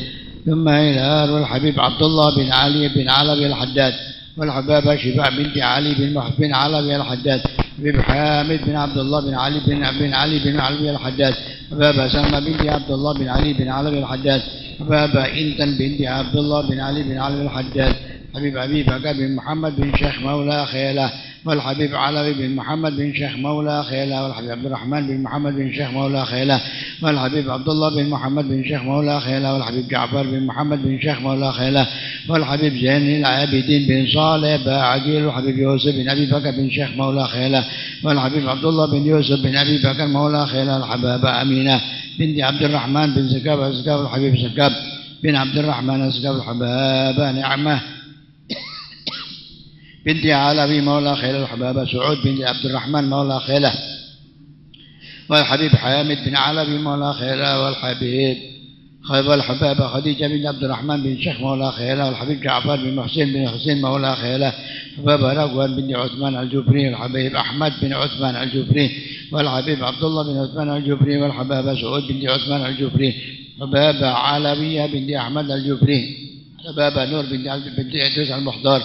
ثم إلى والحبيب عبد الله بن علي بن علوي الحداد، والحبابة شفاء بنت علي بن علوي الحداد، حبيب حامد بن عبد الله بن علي بن علوي الحداد، حبابة سلمى بنت عبد الله بن علي بن علوي الحداد، حبابة إنتن بنت عبد الله بن علي بن علوي الحداد، حبيب أبي بكر بن محمد بن شيخ مولى خيله، والحبيب علوي بن محمد بن شيخ مولى خيله، والحبيب عبد الرحمن بن محمد بن شيخ مولى خيله، والحبيب عبد الله بن محمد بن شيخ مولى خيله، والحبيب جعفر بن محمد بن شيخ مولى خيله، والحبيب زين العابدين بن صالح باعجيل، والحبيب يوسف بن أبي بكر بن شيخ مولى خيله، والحبيب عبد الله بن يوسف بن أبي بكر مولى خيله، الحبابة أمينة بنت عبد الرحمن بن سكاب السكاب، والحبيب سكاب بن عبد الرحمن السكاب، الحبابة نعمة بنت علوي مولى خيله، الحبابة سعود بنت عبد الرحمن مولى خيله، والحبيب حامد بن علوي مولى خيله، والحبابة خديجة بن عبد الرحمن بن شيخ مولى خيله، والحبيب جعفر بن محسن بن حسين مولى خيله، الحبابة رغوان بن عثمان الجبري، والحبيب أحمد بن عثمان الجبري، والحبيب عبد الله بن عثمان الجبري، والحبابة سعود بن عثمان الجبري، الحبابة علوية بن أحمد الجبري، الحبابة نور بن إدريس المحضر،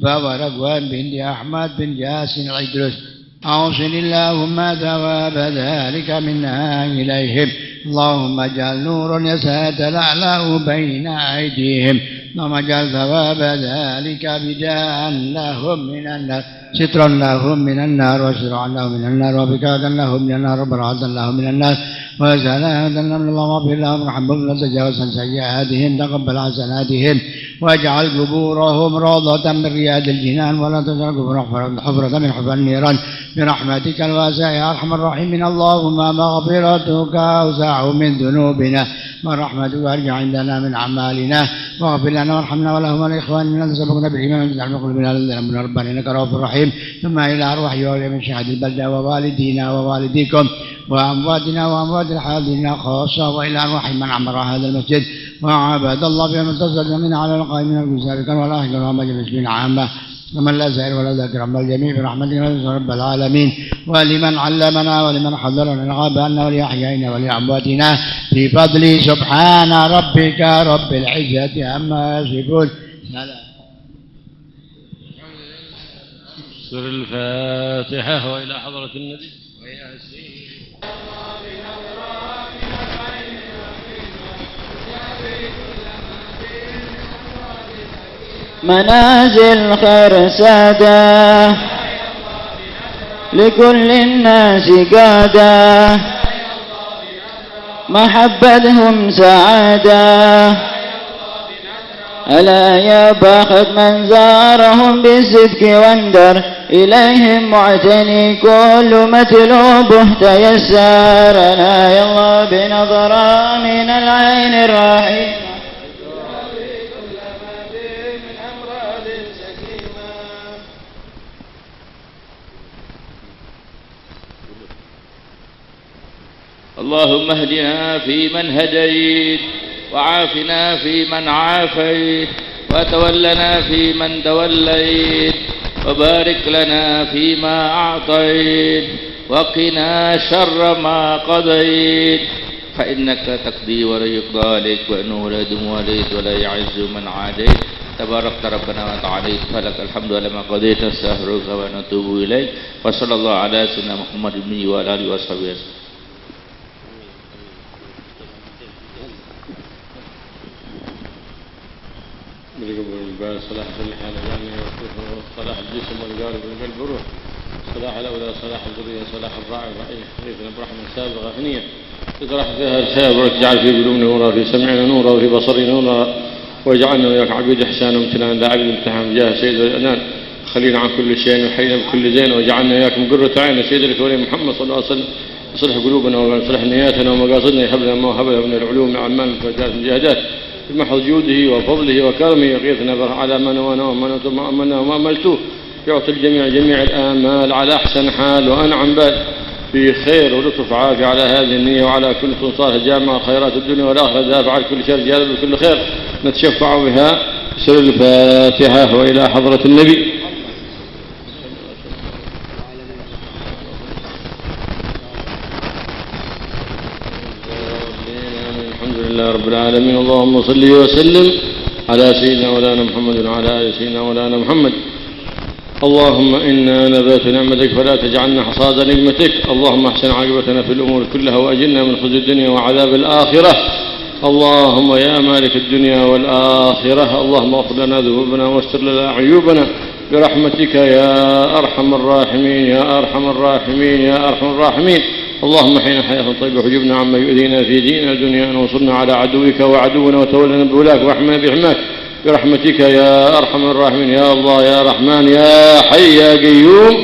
بابا رغوان بن أحمد بن ياسين الإدريس. أوصل اللهم ثواب ذلك منا إليهم، اللهم اجعل نورا يتلألأ بين أيديهم، اللهم اجعل ثواب ذلك بداء لهم من النار، سترا لهم من النار، وسرعا لهم من النار، وبكاء لهم من النار، وبرعة لهم من النار، وسلامة لهم، اللهم اغفر لهم وارحمهم وتجاوز عن سيئاتهم، تقبل حسناتهم، واجعل قبورهم روضة من رياض الجنان، ولا تجعل قبورهم حفرة من حفر النيران، برحمتك الواسعة يا أرحم الراحمين. اللهم مغفرتك أوسع من ذنوبنا، ورحمتك أرجع عندنا من أعمالنا، واغفر لنا وارحمنا ولهم ولإخواننا الذين سبقونا بالإيمان، واجعل قلوبنا للذين ربنا إنك رؤوف رحيم. ثم إلى أرواح من شهد البلدة ووالدينا ووالديكم وأمواتنا وأموات الحاضرين خاصة، وإلى أرواح من عمر هذا المسجد وعباد الله في المتصل من على القائمين المسابقا والآخرين ومجلسين عامة، ومن لا زائر ولا ذاكر أما الجميع برحمتك يا رب العالمين. ولمن علمنا ولمن حضرنا الغابنا ولأحيائنا ولأمواتنا بفضل سبحان ربك رب العزة عما يصفون. سر الفاتحة وإلى حضرة النبي. منازل خير سادة لكل الناس قادة، محبتهم سعادة، ألا يا باخت من زارهم بالصدق واندر، إليهم معتني كل مطلوبه تيسر، ألا يا الله بنظرة من العين الرحيم. اللهم اهدنا فيمن هديت، وعافنا فيمن عافيت، وتولنا فيمن توليت، وبارك لنا فيما أعطيت، وقنا شر ما قضيت، فإنك تقضي ولا يقضى عليك، وإنه لا يذم عليك ولا يعز من عاديت، تبارك ربنا وتعالى فلك الحمد على ما قضيت نستغفرك ونتوب إليك وصلى الله على سيدنا محمد وعلى آله وصحبه وسلم. صلاح الحال يعني صلاح الجسم والقلب والقلب والروح، صلاح الأولاد، صلاح الذرية، صلاح الراعي والرعية، خليفنا برحمة سابقة غنية تطرح فيها الخير، واجعل في قلوبنا نورا، في سمعنا نورا، وفي بصرنا نورا، واجعلنا وياك عبيد إحسان وامتنان لا عبيد امتحان بجاه سيد الأنام، خلينا عن كل شيء وحينا بكل زين، واجعلنا وياكم قرة عين سيد الكريم محمد صلى الله عليه وسلم، يصلح قلوبنا ويصلح نياتنا ومقاصدنا، يهب لنا ما وهب لنا من العلوم والأعمال والمفردات والمجاهدات بمحض جوده وفضله وكرمه، يغيثنا على ما نوانا وما أملتوه، يعطي الجميع جميع الآمال على أحسن حال وأنعم بال، في خير ولطف عافية على هذه النية وعلى كل تنصار جامع خيرات الدنيا والآخرة، دافع عن كل شر جالب بكل خير، نتشفع بها سر الفاتحة وإلى حضرة النبي. الحمد لله رب العالمين، اللهم صل وسلم على سيدنا مولانا محمد وعلى آل سيدنا مولانا محمد. اللهم إنا نبات نعمتك فلا تجعلنا حصاد نعمتك، اللهم احسن عاقبتنا في الأمور كلها وأجلنا من خزي الدنيا وعذاب الآخرة، اللهم يا مالك الدنيا والآخرة، اللهم اغفر لنا ذنوبنا واستر لنا عيوبنا برحمتك يا أرحم الراحمين يا أرحم الراحمين يا أرحم الراحمين. اللهم حين حياة طيبة حجبنا عما يؤذينا في ديننا دنيانا، وانصرنا على عدوك وعدونا، وتولنا بولاك واحمنا بحماك برحمتك يا أرحم الراحمين يا الله يا رحمن يا حي يا قيوم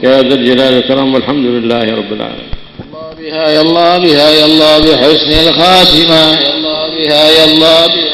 يا ذا الجلال والإكرام، والحمد لله رب العالمين. الله بها يا الله بها يا الله بحسن الخاتمة، يا الله بها يا الله بها